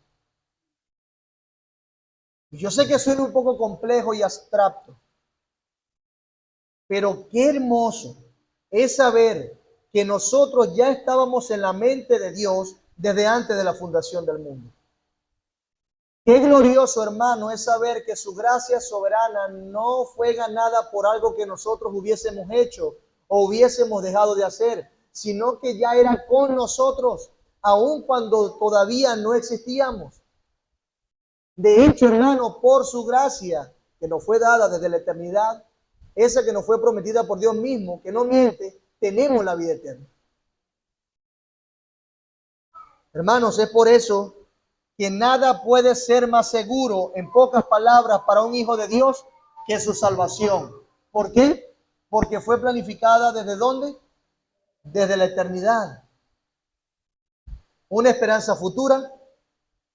Y yo sé que suena un poco complejo y abstracto, pero qué hermoso es saber que nosotros ya estábamos en la mente de Dios desde antes de la fundación del mundo. Qué glorioso, hermano, es saber que su gracia soberana no fue ganada por algo que nosotros hubiésemos hecho o hubiésemos dejado de hacer, sino que ya era con nosotros, aun cuando todavía no existíamos. De hecho, hermano, por su gracia que nos fue dada desde la eternidad, esa que nos fue prometida por Dios mismo, que no miente, tenemos la vida eterna. Hermanos, es por eso que nada puede ser más seguro, en pocas palabras, para un hijo de Dios que su salvación. ¿Por qué? Porque fue planificada ¿desde dónde? Desde la eternidad. Una esperanza futura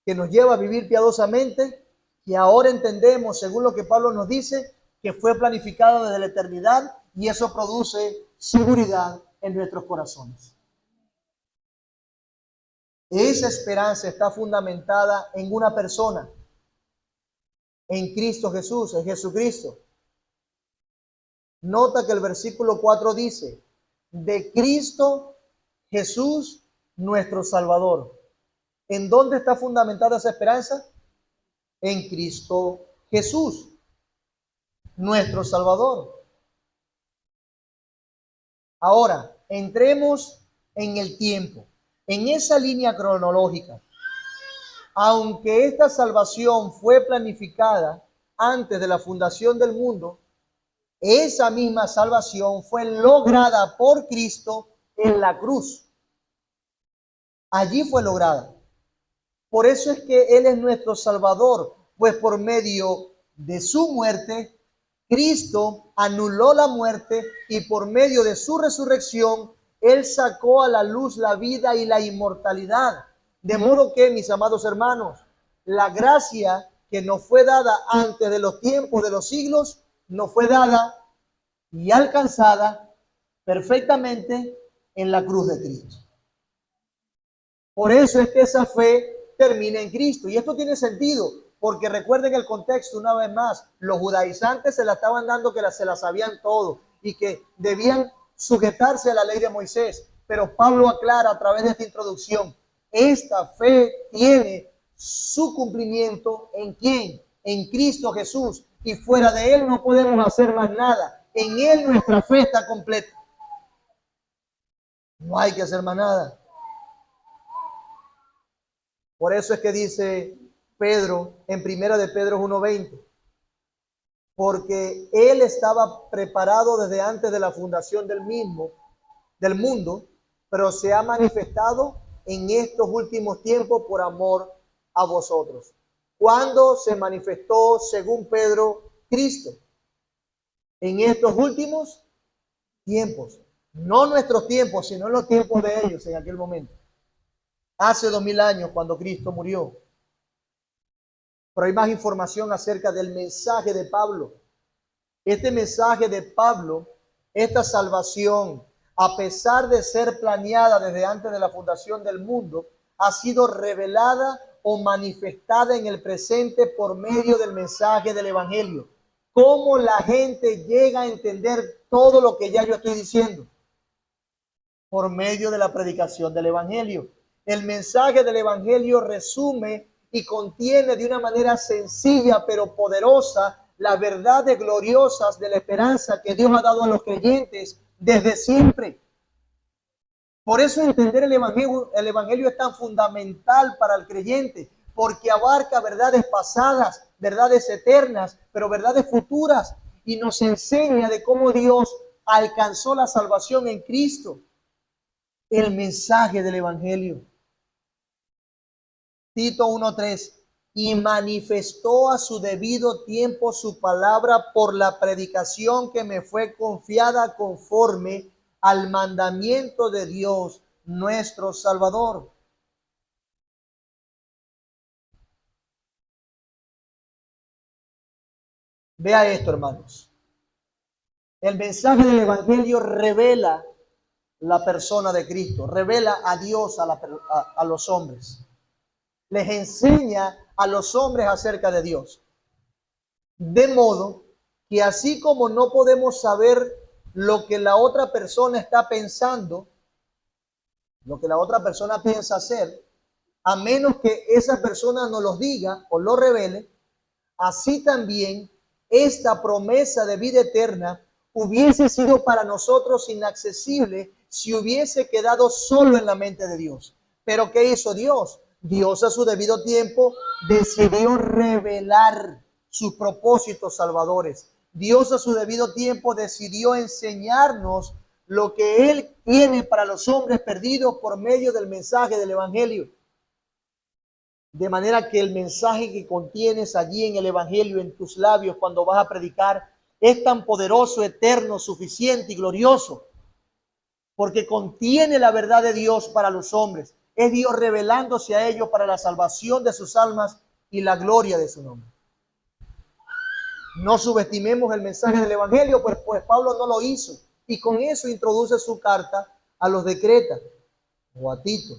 que nos lleva a vivir piadosamente y ahora entendemos, según lo que Pablo nos dice, que fue planificada desde la eternidad y eso produce seguridad en nuestros corazones. Esa esperanza está fundamentada en una persona, en Cristo Jesús, en Jesucristo. Nota que el versículo 4 dice, de Cristo Jesús, nuestro Salvador. ¿En dónde está fundamentada esa esperanza? En Cristo Jesús, nuestro Salvador. Ahora, entremos en el tiempo, en esa línea cronológica. Aunque esta salvación fue planificada antes de la fundación del mundo, esa misma salvación fue lograda por Cristo en la cruz. Allí fue lograda. Por eso es que Él es nuestro Salvador, pues por medio de su muerte, Cristo anuló la muerte y por medio de su resurrección, Él sacó a la luz la vida y la inmortalidad. De modo que, mis amados hermanos, la gracia que nos fue dada antes de los tiempos de los siglos, nos fue dada y alcanzada perfectamente en la cruz de Cristo. Por eso es que esa fe termina en Cristo. Y esto tiene sentido, porque recuerden el contexto una vez más, los judaizantes se la estaban dando que se la sabían todo. y que debían sujetarse a la ley de Moisés. Pero Pablo aclara a través de esta introducción, esta fe tiene su cumplimiento ¿en quién? En Cristo Jesús. Y fuera de Él no podemos hacer más nada. En Él nuestra fe está completa. No hay que hacer más nada. Por eso es que dice Pedro en primera de Pedro 1:20, porque Él estaba preparado desde antes de la fundación del mundo, pero se ha manifestado en estos últimos tiempos por amor a vosotros. ¿Cuándo se manifestó, según Pedro, Cristo? En estos últimos tiempos. No nuestros tiempos, sino en los tiempos de ellos en aquel momento. Hace 2000 años cuando Cristo murió. Pero hay más información acerca del mensaje de Pablo. Este mensaje de Pablo, esta salvación, a pesar de ser planeada desde antes de la fundación del mundo, ha sido revelada o manifestada en el presente por medio del mensaje del Evangelio. ¿Cómo la gente llega a entender todo lo que ya yo estoy diciendo? Por medio de la predicación del Evangelio. El mensaje del Evangelio resume y contiene de una manera sencilla pero poderosa las verdades gloriosas de la esperanza que Dios ha dado a los creyentes desde siempre. Por eso entender el Evangelio es tan fundamental para el creyente, porque abarca verdades pasadas, verdades eternas, pero verdades futuras, y nos enseña de cómo Dios alcanzó la salvación en Cristo. El mensaje del Evangelio. Tito 1:3, y manifestó a su debido tiempo su palabra por la predicación que me fue confiada conforme al mandamiento de Dios nuestro Salvador. Vea esto, hermanos. El mensaje del Evangelio revela la persona de Cristo, revela a Dios a los hombres. Les enseña a los hombres acerca de Dios. De modo que así como no podemos saber lo que la otra persona está pensando, lo que la otra persona piensa hacer, a menos que esa persona nos lo diga o lo revele, así también esta promesa de vida eterna hubiese sido para nosotros inaccesible si hubiese quedado solo en la mente de Dios. Pero ¿qué hizo Dios? Dios a su debido tiempo decidió revelar sus propósitos salvadores. Dios a su debido tiempo decidió enseñarnos lo que Él tiene para los hombres perdidos por medio del mensaje del Evangelio. De manera que el mensaje que contienes allí en el Evangelio, en tus labios, cuando vas a predicar, es tan poderoso, eterno, suficiente y glorioso, porque contiene la verdad de Dios para los hombres. Es Dios revelándose a ellos para la salvación de sus almas y la gloria de su nombre. No subestimemos el mensaje del Evangelio, pues Pablo no lo hizo. Y con eso introduce su carta a los de Creta o a Tito.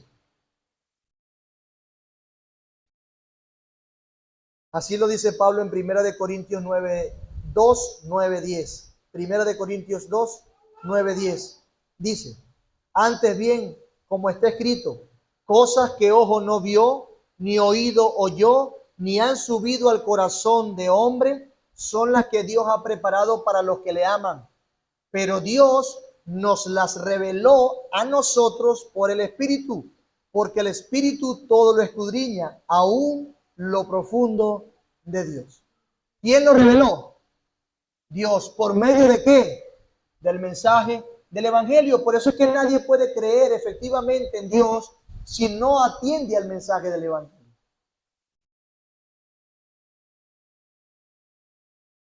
Así lo dice Pablo en 1 de Corintios 2, 9, 10. 1 de Corintios 2, 9, 10. Dice, antes bien, como está escrito, cosas que ojo no vio, ni oído oyó, ni han subido al corazón de hombre, son las que Dios ha preparado para los que le aman. Pero Dios nos las reveló a nosotros por el Espíritu, porque el Espíritu todo lo escudriña, aún lo profundo de Dios. ¿Quién lo reveló? Dios. ¿Por medio de qué? Del mensaje del Evangelio. Por eso es que nadie puede creer efectivamente en Dios si no atiende al mensaje del Evangelio.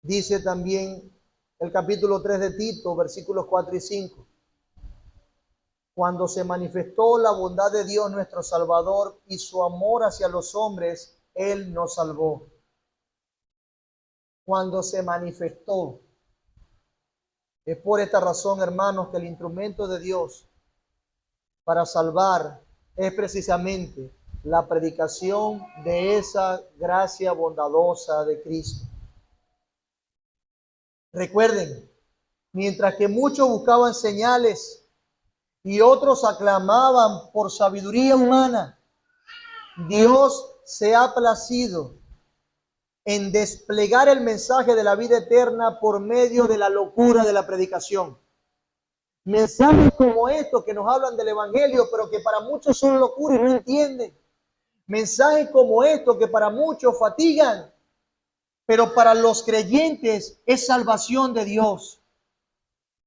Dice también el capítulo 3 de Tito, versículos 4 y 5. Cuando se manifestó la bondad de Dios nuestro Salvador y su amor hacia los hombres, Él nos salvó. Cuando se manifestó. Es por esta razón, hermanos, que el instrumento de Dios para salvar es precisamente la predicación de esa gracia bondadosa de Cristo. Recuerden, Mientras que muchos buscaban señales y otros aclamaban por sabiduría humana, Dios se ha placido en desplegar el mensaje de la vida eterna por medio de la locura de la predicación. Mensajes como estos que nos hablan del evangelio, pero que para muchos son locura y no entienden. Mensajes como estos que para muchos fatigan, pero para los creyentes es salvación de Dios,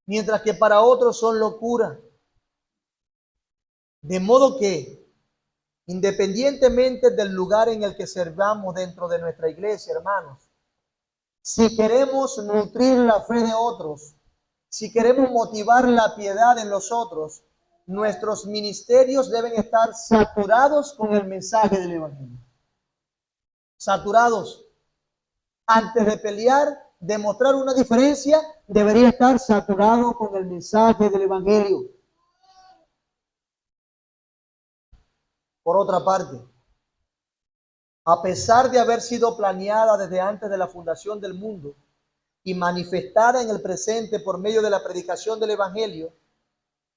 mientras que para otros son locura. De modo que, independientemente del lugar en el que servamos dentro de nuestra iglesia, hermanos, si queremos nutrir la fe de otros, si queremos motivar la piedad en los otros, nuestros ministerios deben estar saturados con el mensaje del evangelio. Saturados. Antes de pelear, demostrar una diferencia, debería estar saturado con el mensaje del evangelio. Por otra parte, a pesar de haber sido planeada desde antes de la fundación del mundo y manifestada en el presente por medio de la predicación del evangelio,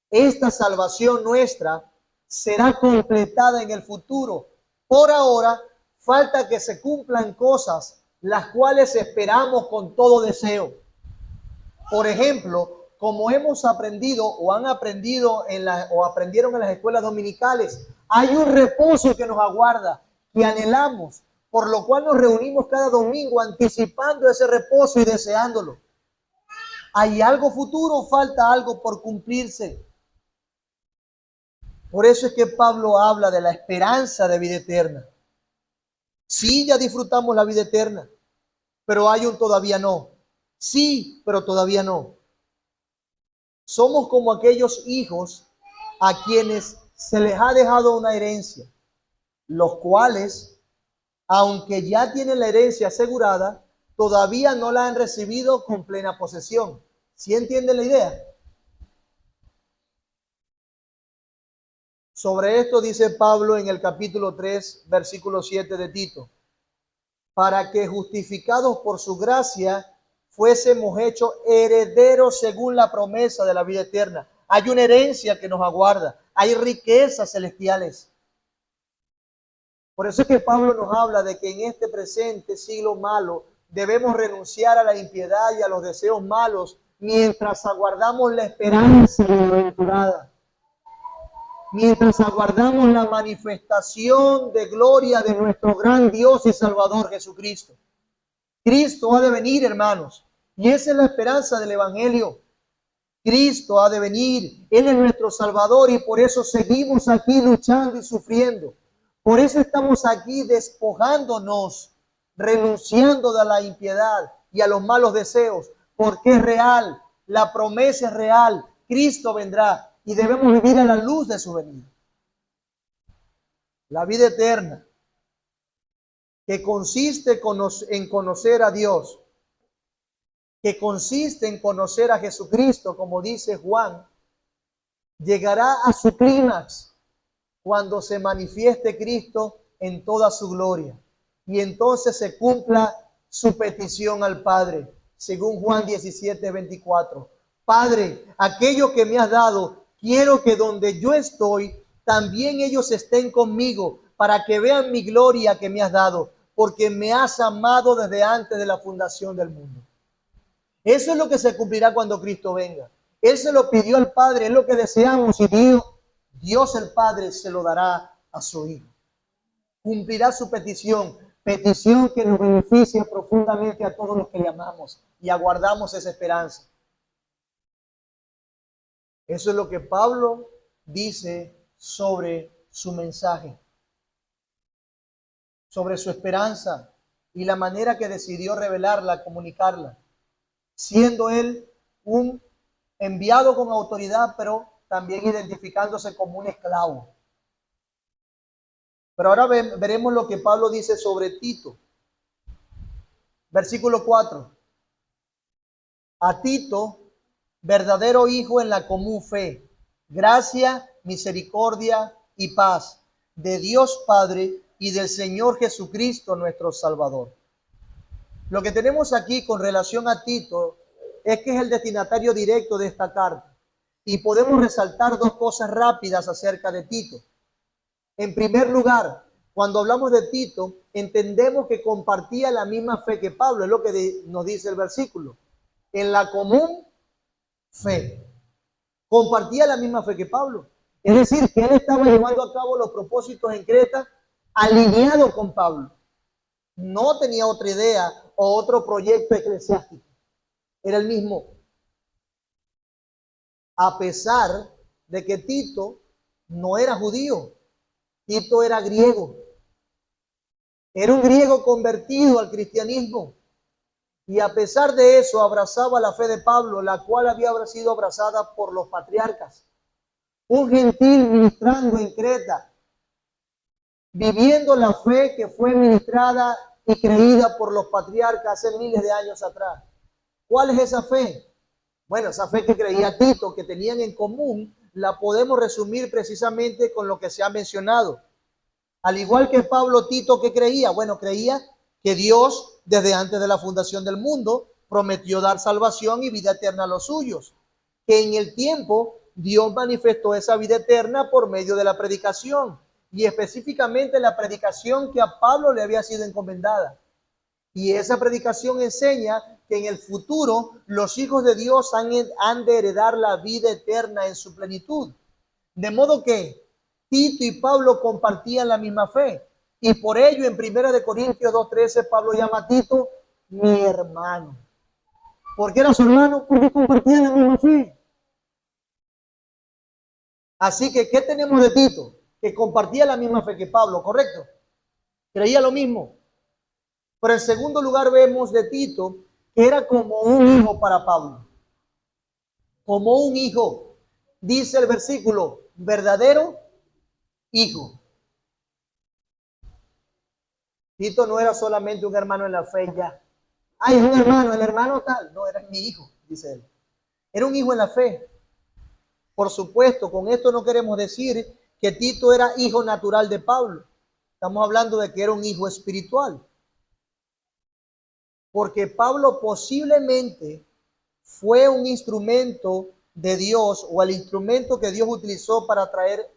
esta salvación nuestra será completada en el futuro. Por ahora, falta que se cumplan cosas las cuales esperamos con todo deseo. Por ejemplo, como hemos aprendido o han aprendido o aprendieron en las escuelas dominicales, hay un reposo que nos aguarda, que anhelamos, por lo cual nos reunimos cada domingo anticipando ese reposo y deseándolo. ¿Hay algo futuro? Falta algo por cumplirse. Por eso es que Pablo habla de la esperanza de vida eterna. Sí, ya disfrutamos la vida eterna, pero hay un todavía no. Sí, pero todavía no. Somos como aquellos hijos a quienes se les ha dejado una herencia, los cuales, aunque ya tienen la herencia asegurada, todavía no la han recibido con plena posesión. ¿Sí entienden la idea? Sobre esto dice Pablo en el capítulo 3, versículo 7 de Tito: para que justificados por su gracia fuésemos hechos herederos según la promesa de la vida eterna. Hay una herencia que nos aguarda, hay riquezas celestiales. Por eso es que Pablo nos habla de que en este presente siglo malo debemos renunciar a la impiedad y a los deseos malos mientras aguardamos la esperanza bienaventurada. Mientras aguardamos la manifestación de gloria de nuestro gran Dios y Salvador Jesucristo. Cristo ha de venir, hermanos, y esa es la esperanza del evangelio. Cristo ha de venir, Él es nuestro Salvador y por eso seguimos aquí luchando y sufriendo. Por eso estamos aquí despojándonos, renunciando de la impiedad y a los malos deseos, porque es real, la promesa es real, Cristo vendrá y debemos vivir a la luz de su venida. La vida eterna, que consiste en conocer a Dios, que consiste en conocer a Jesucristo, como dice Juan, llegará a su clímax cuando se manifieste Cristo en toda su gloria y entonces se cumpla su petición al Padre, según Juan 17:24. Padre, aquello que me has dado, quiero que donde yo estoy, también ellos estén conmigo, para que vean mi gloria que me has dado, porque me has amado desde antes de la fundación del mundo. Eso es lo que se cumplirá cuando Cristo venga. Él se lo pidió al Padre, es lo que deseamos y Dios el Padre se lo dará a su Hijo. Cumplirá su petición, petición que nos beneficia profundamente a todos los que le amamos y aguardamos esa esperanza. Eso es lo que Pablo dice sobre su mensaje, sobre su esperanza y la manera que decidió revelarla, comunicarla, siendo él un enviado con autoridad, pero también identificándose como un esclavo. Pero ahora veremos lo que Pablo dice sobre Tito. Versículo 4. A Tito, verdadero hijo en la común fe, gracia, misericordia y paz de Dios Padre y del Señor Jesucristo nuestro Salvador. Lo que tenemos aquí con relación a Tito es que es el destinatario directo de esta carta. Y podemos resaltar dos cosas rápidas acerca de Tito. En primer lugar, cuando hablamos de Tito, entendemos que compartía la misma fe que Pablo, es lo que nos dice el versículo. En la común fe. Compartía la misma fe que Pablo. Es decir, que él estaba llevando a cabo los propósitos en Creta alineado con Pablo. No tenía otra idea o otro proyecto eclesiástico. Era el mismo. A pesar de que Tito no era judío, Tito era griego. Era un griego convertido al cristianismo. Y a pesar de eso abrazaba la fe de Pablo, la cual había sido abrazada por los patriarcas. Un gentil ministrando en Creta, viviendo la fe que fue ministrada y creída por los patriarcas hace miles de años atrás. ¿Cuál es esa fe? Bueno, esa fe que creía Tito, que tenían en común, la podemos resumir precisamente con lo que se ha mencionado. Al igual que Pablo, Tito, ¿qué creía? Bueno, creía que Dios, desde antes de la fundación del mundo, prometió dar salvación y vida eterna a los suyos. Que en el tiempo Dios manifestó esa vida eterna por medio de la predicación, y específicamente la predicación que a Pablo le había sido encomendada. Y esa predicación enseña que en el futuro los hijos de Dios han de heredar la vida eterna en su plenitud. De modo que Tito y Pablo compartían la misma fe. Y por ello en 1 Corintios 2:13 Pablo llama a Tito mi hermano. ¿Por qué era su hermano? Porque compartían la misma fe. Así que, ¿qué tenemos de Tito? Que compartía la misma fe que Pablo, ¿correcto? Creía lo mismo. Pero en segundo lugar vemos de Tito que era como un hijo para Pablo. Como un hijo. Dice el versículo, verdadero hijo. Tito no era solamente un hermano en la fe ya. Ay, es un hermano, el hermano tal. No, era mi hijo, dice él. Era un hijo en la fe. Por supuesto, con esto no queremos decir que Tito era hijo natural de Pablo. Estamos hablando de que era un hijo espiritual. Porque Pablo posiblemente fue un instrumento de Dios o el instrumento que Dios utilizó para traer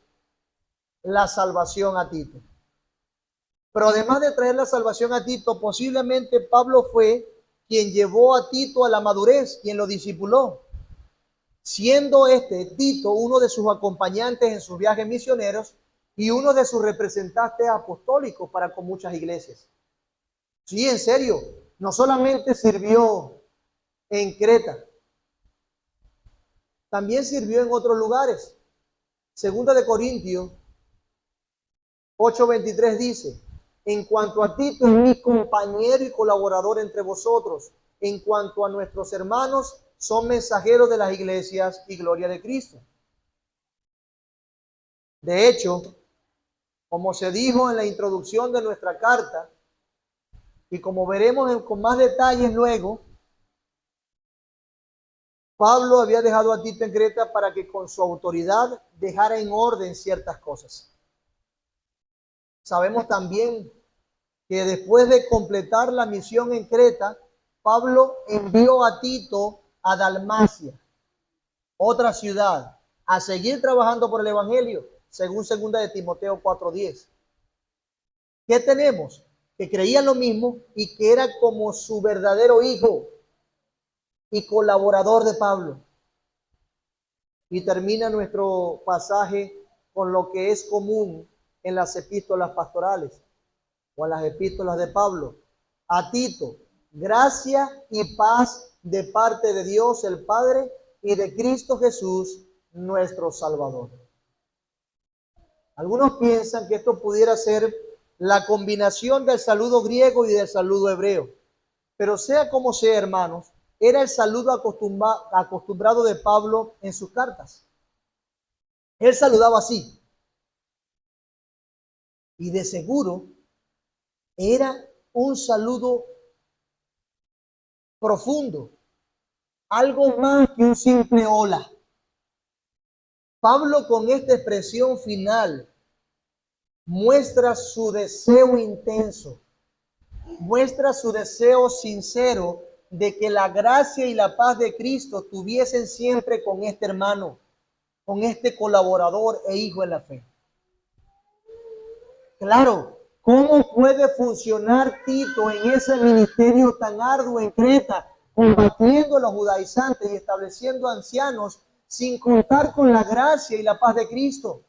la salvación a Tito. Pero además de traer la salvación a Tito, posiblemente Pablo fue quien llevó a Tito a la madurez, quien lo discipuló, siendo Tito uno de sus acompañantes en sus viajes misioneros y uno de sus representantes apostólicos para con muchas iglesias. Sí, en serio, no solamente sirvió en Creta, también sirvió en otros lugares. Segunda de Corintios 8:23 dice, en cuanto a Tito es mi compañero y colaborador entre vosotros, en cuanto a nuestros hermanos, son mensajeros de las iglesias y gloria de Cristo. De hecho, como se dijo en la introducción de nuestra carta, y como veremos con más detalles luego, Pablo había dejado a Tito en Creta para que con su autoridad dejara en orden ciertas cosas. Sabemos también que después de completar la misión en Creta, Pablo envió a Tito a Dalmacia, otra ciudad, a seguir trabajando por el Evangelio, según 2 de Timoteo 4:10. ¿Qué tenemos? Que creían lo mismo y que era como su verdadero hijo y colaborador de Pablo. Y termina nuestro pasaje con lo que es común en las epístolas pastorales o en las epístolas de Pablo. A Tito, gracia y paz de parte de Dios el Padre y de Cristo Jesús, nuestro Salvador. Algunos piensan que esto pudiera ser la combinación del saludo griego y del saludo hebreo. Pero sea como sea, hermanos, era el saludo acostumbrado de Pablo en sus cartas. Él saludaba así. Y de seguro era un saludo profundo, algo más que un simple hola. Pablo con esta expresión final muestra su deseo intenso, muestra su deseo sincero de que la gracia y la paz de Cristo estuviesen siempre con este hermano, con este colaborador e hijo en la fe. Claro, ¿cómo puede funcionar Tito en ese ministerio tan arduo en Creta, combatiendo a los judaizantes y estableciendo ancianos sin contar con la gracia y la paz de Cristo?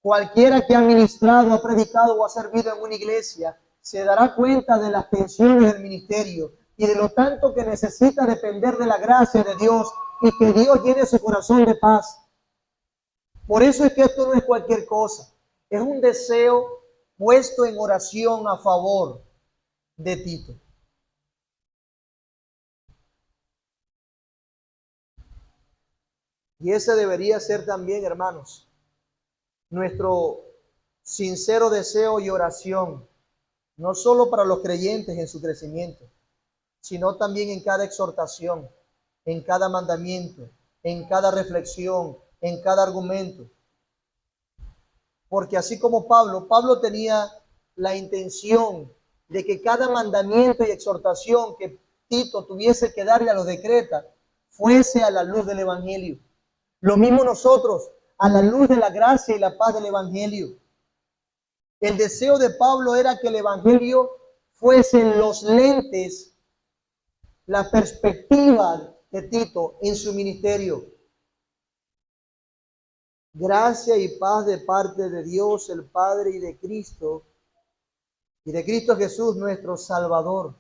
Cualquiera que ha ministrado, ha predicado o ha servido en una iglesia se dará cuenta de las tensiones del ministerio y de lo tanto que necesita depender de la gracia de Dios y que Dios llene su corazón de paz. Por eso es que esto no es cualquier cosa, es un deseo puesto en oración a favor de Tito. Y ese debería ser también, hermanos, nuestro sincero deseo y oración, no solo para los creyentes en su crecimiento, sino también en cada exhortación, en cada mandamiento, en cada reflexión, en cada argumento. Porque así como Pablo tenía la intención de que cada mandamiento y exhortación que Tito tuviese que darle a los de Creta fuese a la luz del Evangelio. Lo mismo nosotros, a la luz de la gracia y la paz del Evangelio. El deseo de Pablo era que el Evangelio fuesen los lentes, la perspectiva de Tito en su ministerio. Gracia y paz de parte de Dios el Padre y de Cristo Jesús nuestro Salvador.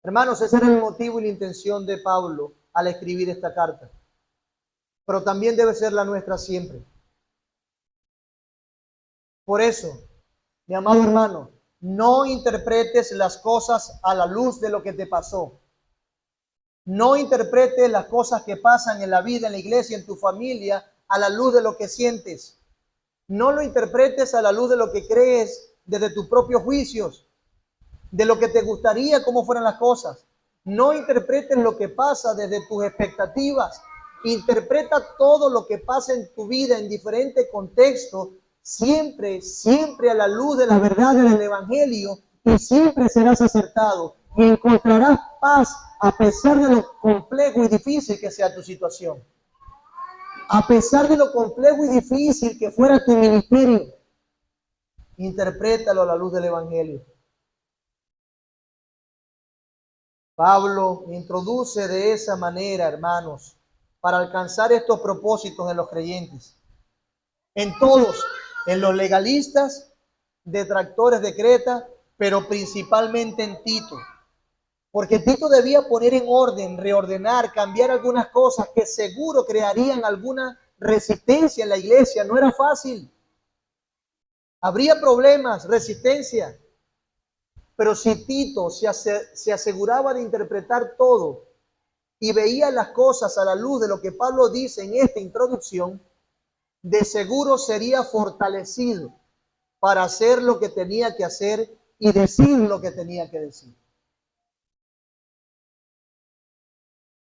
Hermanos, ese era el motivo y la intención de Pablo al escribir esta carta. Pero también debe ser la nuestra siempre. Por eso, mi amado hermano, no interpretes las cosas a la luz de lo que te pasó. No interpretes las cosas que pasan en la vida, en la iglesia, en tu familia, a la luz de lo que sientes. No lo interpretes a la luz de lo que crees desde tus propios juicios, de lo que te gustaría cómo fueran las cosas. No interpretes lo que pasa desde tus expectativas. Interpreta todo lo que pasa en tu vida en diferentes contextos, siempre a la luz de la verdad del Evangelio, y siempre serás acertado y encontrarás paz a pesar de lo complejo y difícil que sea tu situación. A pesar de lo complejo y difícil que fuera tu ministerio, interprétalo a la luz del Evangelio. Pablo introduce de esa manera, hermanos, para alcanzar estos propósitos en los creyentes. En todos, en los legalistas, detractores de Creta, pero principalmente en Tito. Porque Tito debía poner en orden, reordenar, cambiar algunas cosas que seguro crearían alguna resistencia en la iglesia. No era fácil. Habría problemas, resistencia. Pero si Tito se aseguraba de interpretar todo y veía las cosas a la luz de lo que Pablo dice en esta introducción, de seguro sería fortalecido para hacer lo que tenía que hacer y decir lo que tenía que decir.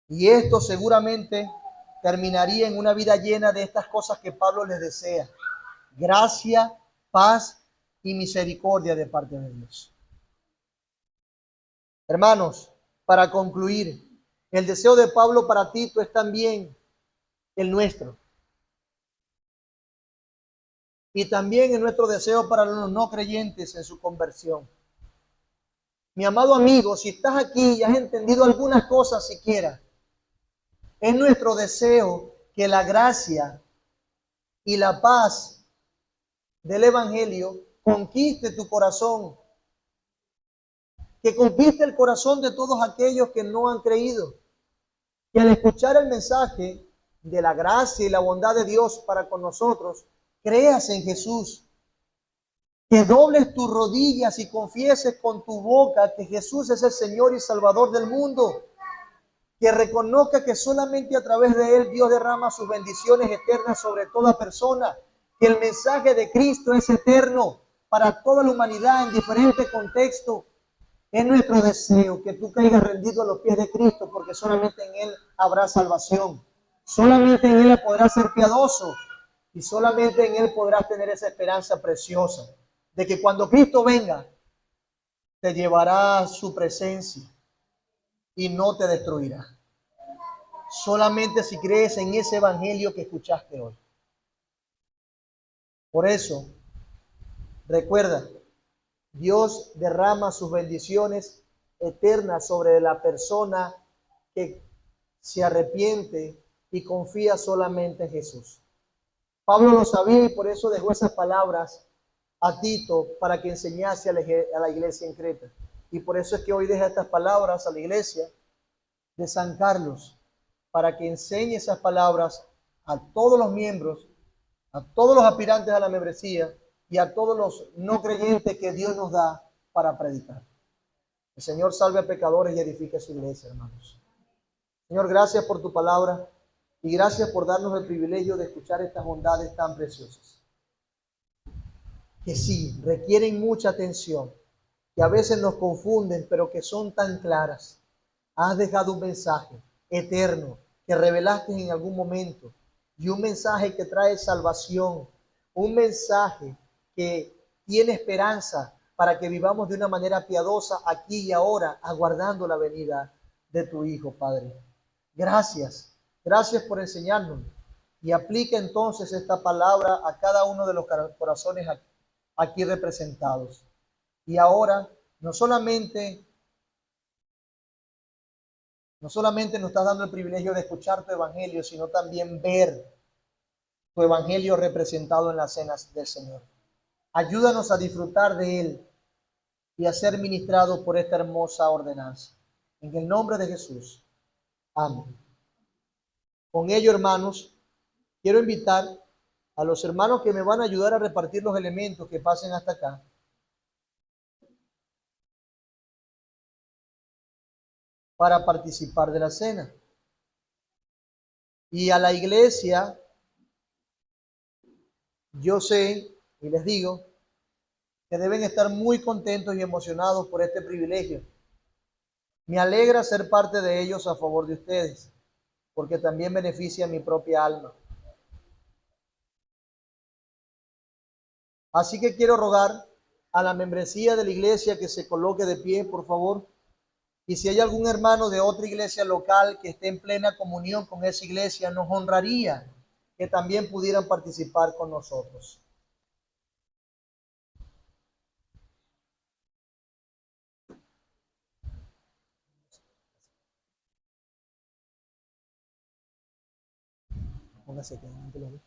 Y esto seguramente terminaría en una vida llena de estas cosas que Pablo les desea: gracia, paz y misericordia de parte de Dios. Hermanos, para concluir, el deseo de Pablo para Tito es también el nuestro. Y también es nuestro deseo para los no creyentes en su conversión. Mi amado amigo, si estás aquí y has entendido algunas cosas siquiera, es nuestro deseo que la gracia y la paz del Evangelio conquiste tu corazón, que conquiste el corazón de todos aquellos que no han creído, que al escuchar el mensaje de la gracia y la bondad de Dios para con nosotros, creas en Jesús, que dobles tus rodillas y confieses con tu boca que Jesús es el Señor y Salvador del mundo, que reconozca que solamente a través de Él Dios derrama sus bendiciones eternas sobre toda persona, que el mensaje de Cristo es eterno para toda la humanidad en diferentes contextos. Es nuestro deseo que tú caigas rendido a los pies de Cristo, porque solamente en Él habrá salvación. Solamente en Él podrás ser piadoso y solamente en Él podrás tener esa esperanza preciosa de que cuando Cristo venga, te llevará a su presencia y no te destruirá. Solamente si crees en ese evangelio que escuchaste hoy. Por eso, recuerda, Dios derrama sus bendiciones eternas sobre la persona que se arrepiente y confía solamente en Jesús. Pablo lo sabía y por eso dejó esas palabras a Tito para que enseñase a la iglesia en Creta. Y por eso es que hoy deja estas palabras a la iglesia de San Carlos, para que enseñe esas palabras a todos los miembros, a todos los aspirantes a la membresía y a todos los no creyentes que Dios nos da para predicar. El Señor salve a pecadores y edifique su iglesia, hermanos. Señor, gracias por tu palabra y gracias por darnos el privilegio de escuchar estas bondades tan preciosas, que sí, requieren mucha atención, que a veces nos confunden, pero que son tan claras. Has dejado un mensaje eterno que revelaste en algún momento y un mensaje que trae salvación, un mensaje que tiene esperanza para que vivamos de una manera piadosa aquí y ahora, aguardando la venida de tu Hijo, Padre. Gracias, gracias por enseñarnos y aplica entonces esta palabra a cada uno de los corazones aquí representados. Y ahora, no solamente nos estás dando el privilegio de escuchar tu evangelio, sino también ver tu evangelio representado en las cenas del Señor. Ayúdanos a disfrutar de él y a ser ministrados por esta hermosa ordenanza. En el nombre de Jesús. Amén. Con ello, hermanos, quiero invitar a los hermanos que me van a ayudar a repartir los elementos que pasen hasta acá, para participar de la cena. Y a la iglesia, yo sé y les digo que deben estar muy contentos y emocionados por este privilegio. Me alegra ser parte de ellos a favor de ustedes, porque también beneficia a mi propia alma. Así que quiero rogar a la membresía de la iglesia que se coloque de pie, por favor. Y si hay algún hermano de otra iglesia local que esté en plena comunión con esa iglesia, nos honraría que también pudieran participar con nosotros. Póngase aquí delante de los dos.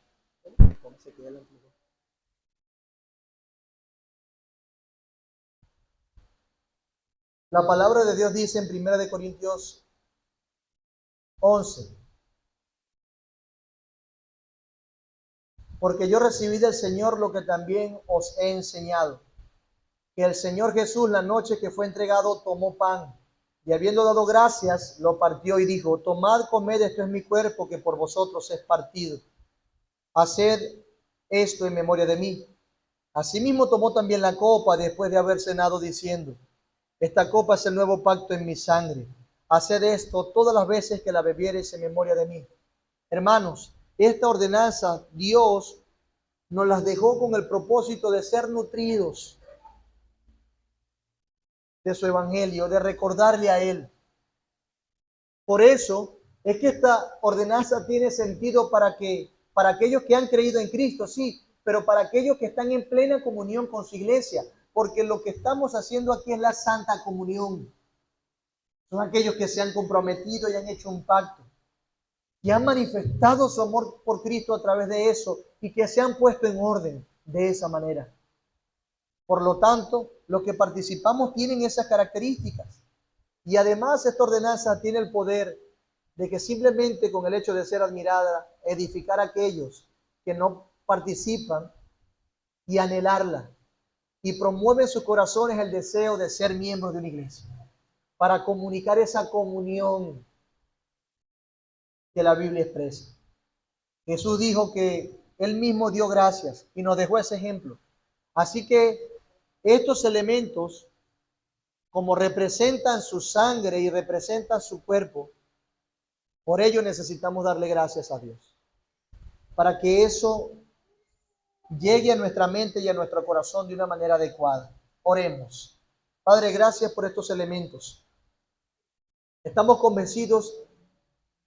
Póngase aquí delante de los dos. La palabra de Dios dice en 1 Corintios 11: porque yo recibí del Señor lo que también os he enseñado, que el Señor Jesús, la noche que fue entregado, tomó pan, y habiendo dado gracias, lo partió y dijo: tomad, comed, esto es mi cuerpo que por vosotros es partido. Haced esto en memoria de mí. Asimismo tomó también la copa después de haber cenado, diciendo: esta copa es el nuevo pacto en mi sangre. Haced esto todas las veces que la bebiereis en memoria de mí. Hermanos, esta ordenanza Dios nos las dejó con el propósito de ser nutridos de su evangelio, de recordarle a Él. Por eso es que esta ordenanza tiene sentido para aquellos que han creído en Cristo, sí, pero para aquellos que están en plena comunión con su iglesia, porque lo que estamos haciendo aquí es la Santa Comunión. Son aquellos que se han comprometido y han hecho un pacto, y han manifestado su amor por Cristo a través de eso, y que se han puesto en orden de esa manera. Por lo tanto, los que participamos tienen esas características. Y además esta ordenanza tiene el poder de que simplemente con el hecho de ser admirada, edificar a aquellos que no participan y anhelarla. Y promueve en sus corazones el deseo de ser miembros de una iglesia, para comunicar esa comunión que la Biblia expresa. Jesús dijo que Él mismo dio gracias y nos dejó ese ejemplo. Así que estos elementos, como representan su sangre y representan su cuerpo, por ello necesitamos darle gracias a Dios, para que eso llegue a nuestra mente y a nuestro corazón de una manera adecuada. Oremos. Padre, gracias por estos elementos. Estamos convencidos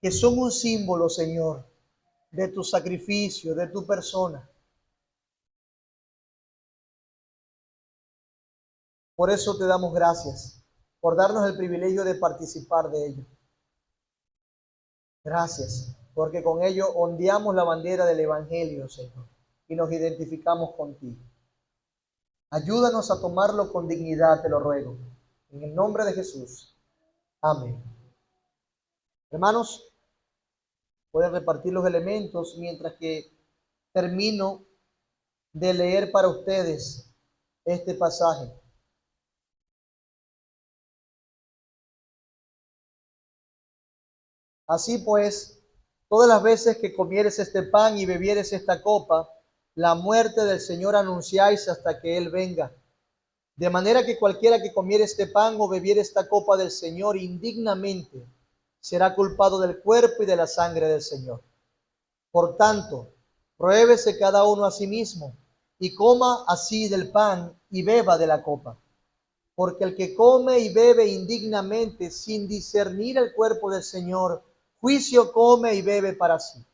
que son un símbolo, Señor, de tu sacrificio, de tu persona. Por eso te damos gracias, por darnos el privilegio de participar de ello. Gracias, porque con ello ondeamos la bandera del Evangelio, Señor, y nos identificamos contigo. Ayúdanos a tomarlo con dignidad, te lo ruego. En el nombre de Jesús. Amén. Hermanos, pueden repartir los elementos mientras que termino de leer para ustedes este pasaje. Así pues, todas las veces que comieres este pan y bebieres esta copa, la muerte del Señor anunciáis hasta que Él venga. De manera que cualquiera que comiere este pan o bebiere esta copa del Señor indignamente, será culpado del cuerpo y de la sangre del Señor. Por tanto, pruébese cada uno a sí mismo y coma así del pan y beba de la copa. Porque el que come y bebe indignamente sin discernir el cuerpo del Señor, juicio come y bebe para sí.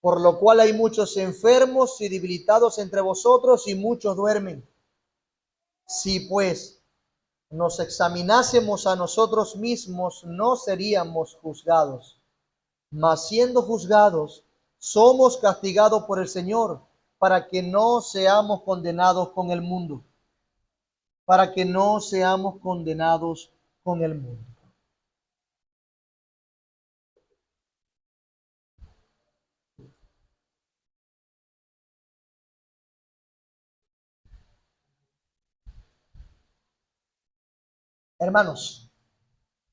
Por lo cual hay muchos enfermos y debilitados entre vosotros y muchos duermen. Si pues nos examinásemos a nosotros mismos, no seríamos juzgados. Mas siendo juzgados, somos castigados por el Señor, para que no seamos condenados con el mundo. Para que no seamos condenados con el mundo. Hermanos,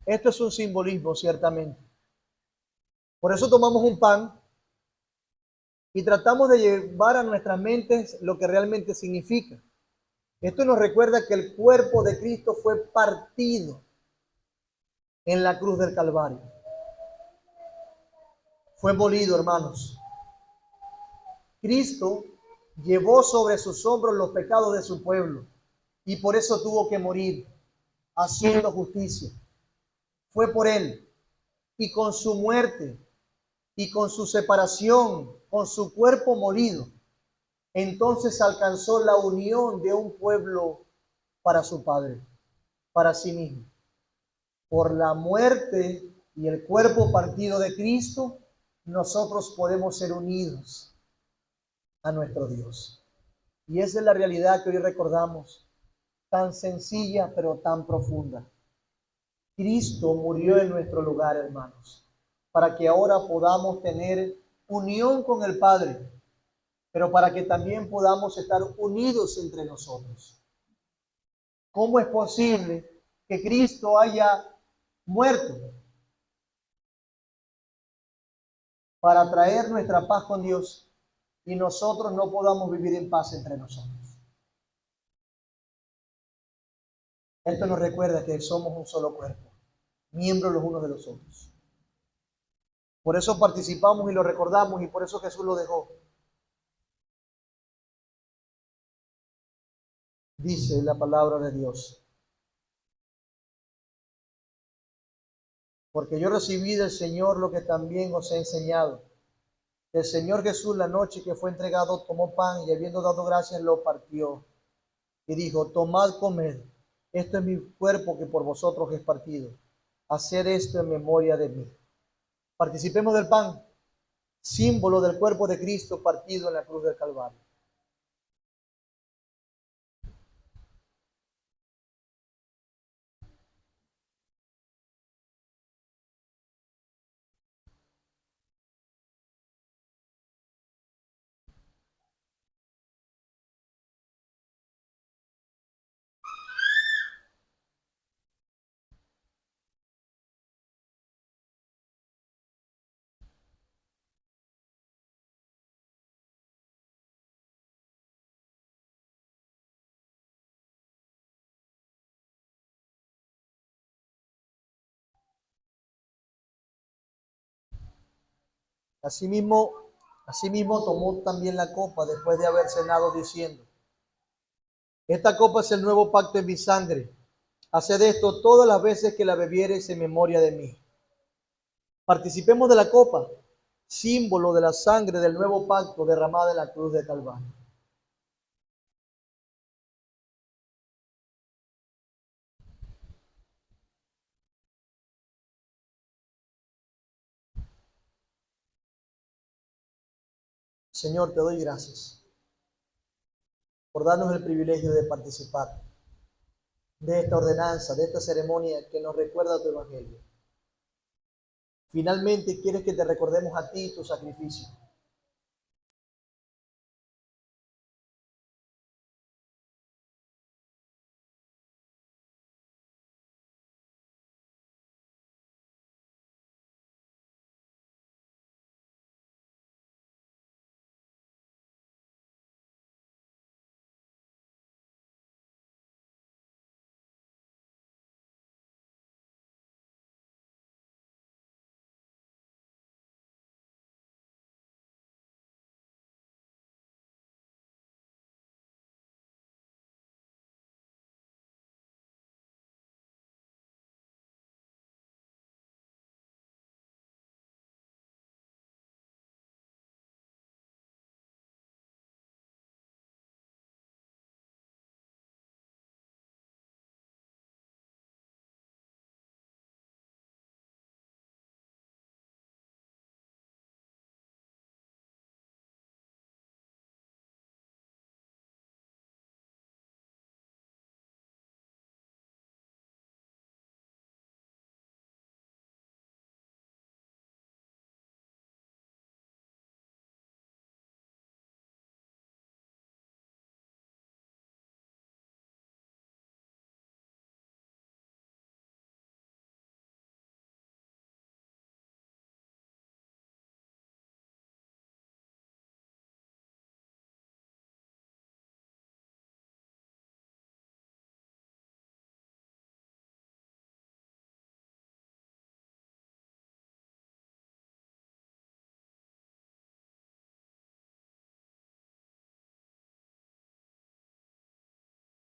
esto es un simbolismo, ciertamente. Por eso tomamos un pan y tratamos de llevar a nuestras mentes lo que realmente significa. Esto nos recuerda que el cuerpo de Cristo fue partido en la cruz del Calvario. Fue molido, hermanos. Cristo llevó sobre sus hombros los pecados de su pueblo y por eso tuvo que morir haciendo justicia. Fue por él y con su muerte y con su separación, con su cuerpo molido, entonces alcanzó la unión de un pueblo para su Padre, para sí mismo. Por la muerte y el cuerpo partido de Cristo, nosotros podemos ser unidos a nuestro Dios. Y esa es la realidad que hoy recordamos, tan sencilla pero tan profunda. Cristo murió en nuestro lugar, hermanos, para que ahora podamos tener unión con el Padre, pero para que también podamos estar unidos entre nosotros. ¿Cómo es posible que Cristo haya muerto para traer nuestra paz con Dios y nosotros no podamos vivir en paz entre nosotros? Esto nos recuerda que somos un solo cuerpo, miembros los unos de los otros. Por eso participamos y lo recordamos y por eso Jesús lo dejó. Dice la palabra de Dios. Porque yo recibí del Señor lo que también os he enseñado. El Señor Jesús, la noche que fue entregado, tomó pan y habiendo dado gracias lo partió. Y dijo, tomad, comed, esto es mi cuerpo que por vosotros es partido. Haced esto en memoria de mí. Participemos del pan, símbolo del cuerpo de Cristo partido en la cruz del Calvario. Asimismo, asimismo tomó también la copa después de haber cenado diciendo, esta copa es el nuevo pacto en mi sangre. Haced esto todas las veces que la bebiereis en memoria de mí. Participemos de la copa, símbolo de la sangre del nuevo pacto derramada en la cruz de Calvario. Señor, te doy gracias por darnos el privilegio de participar de esta ordenanza, de esta ceremonia que nos recuerda tu evangelio. Finalmente, quieres que te recordemos a ti tu sacrificio.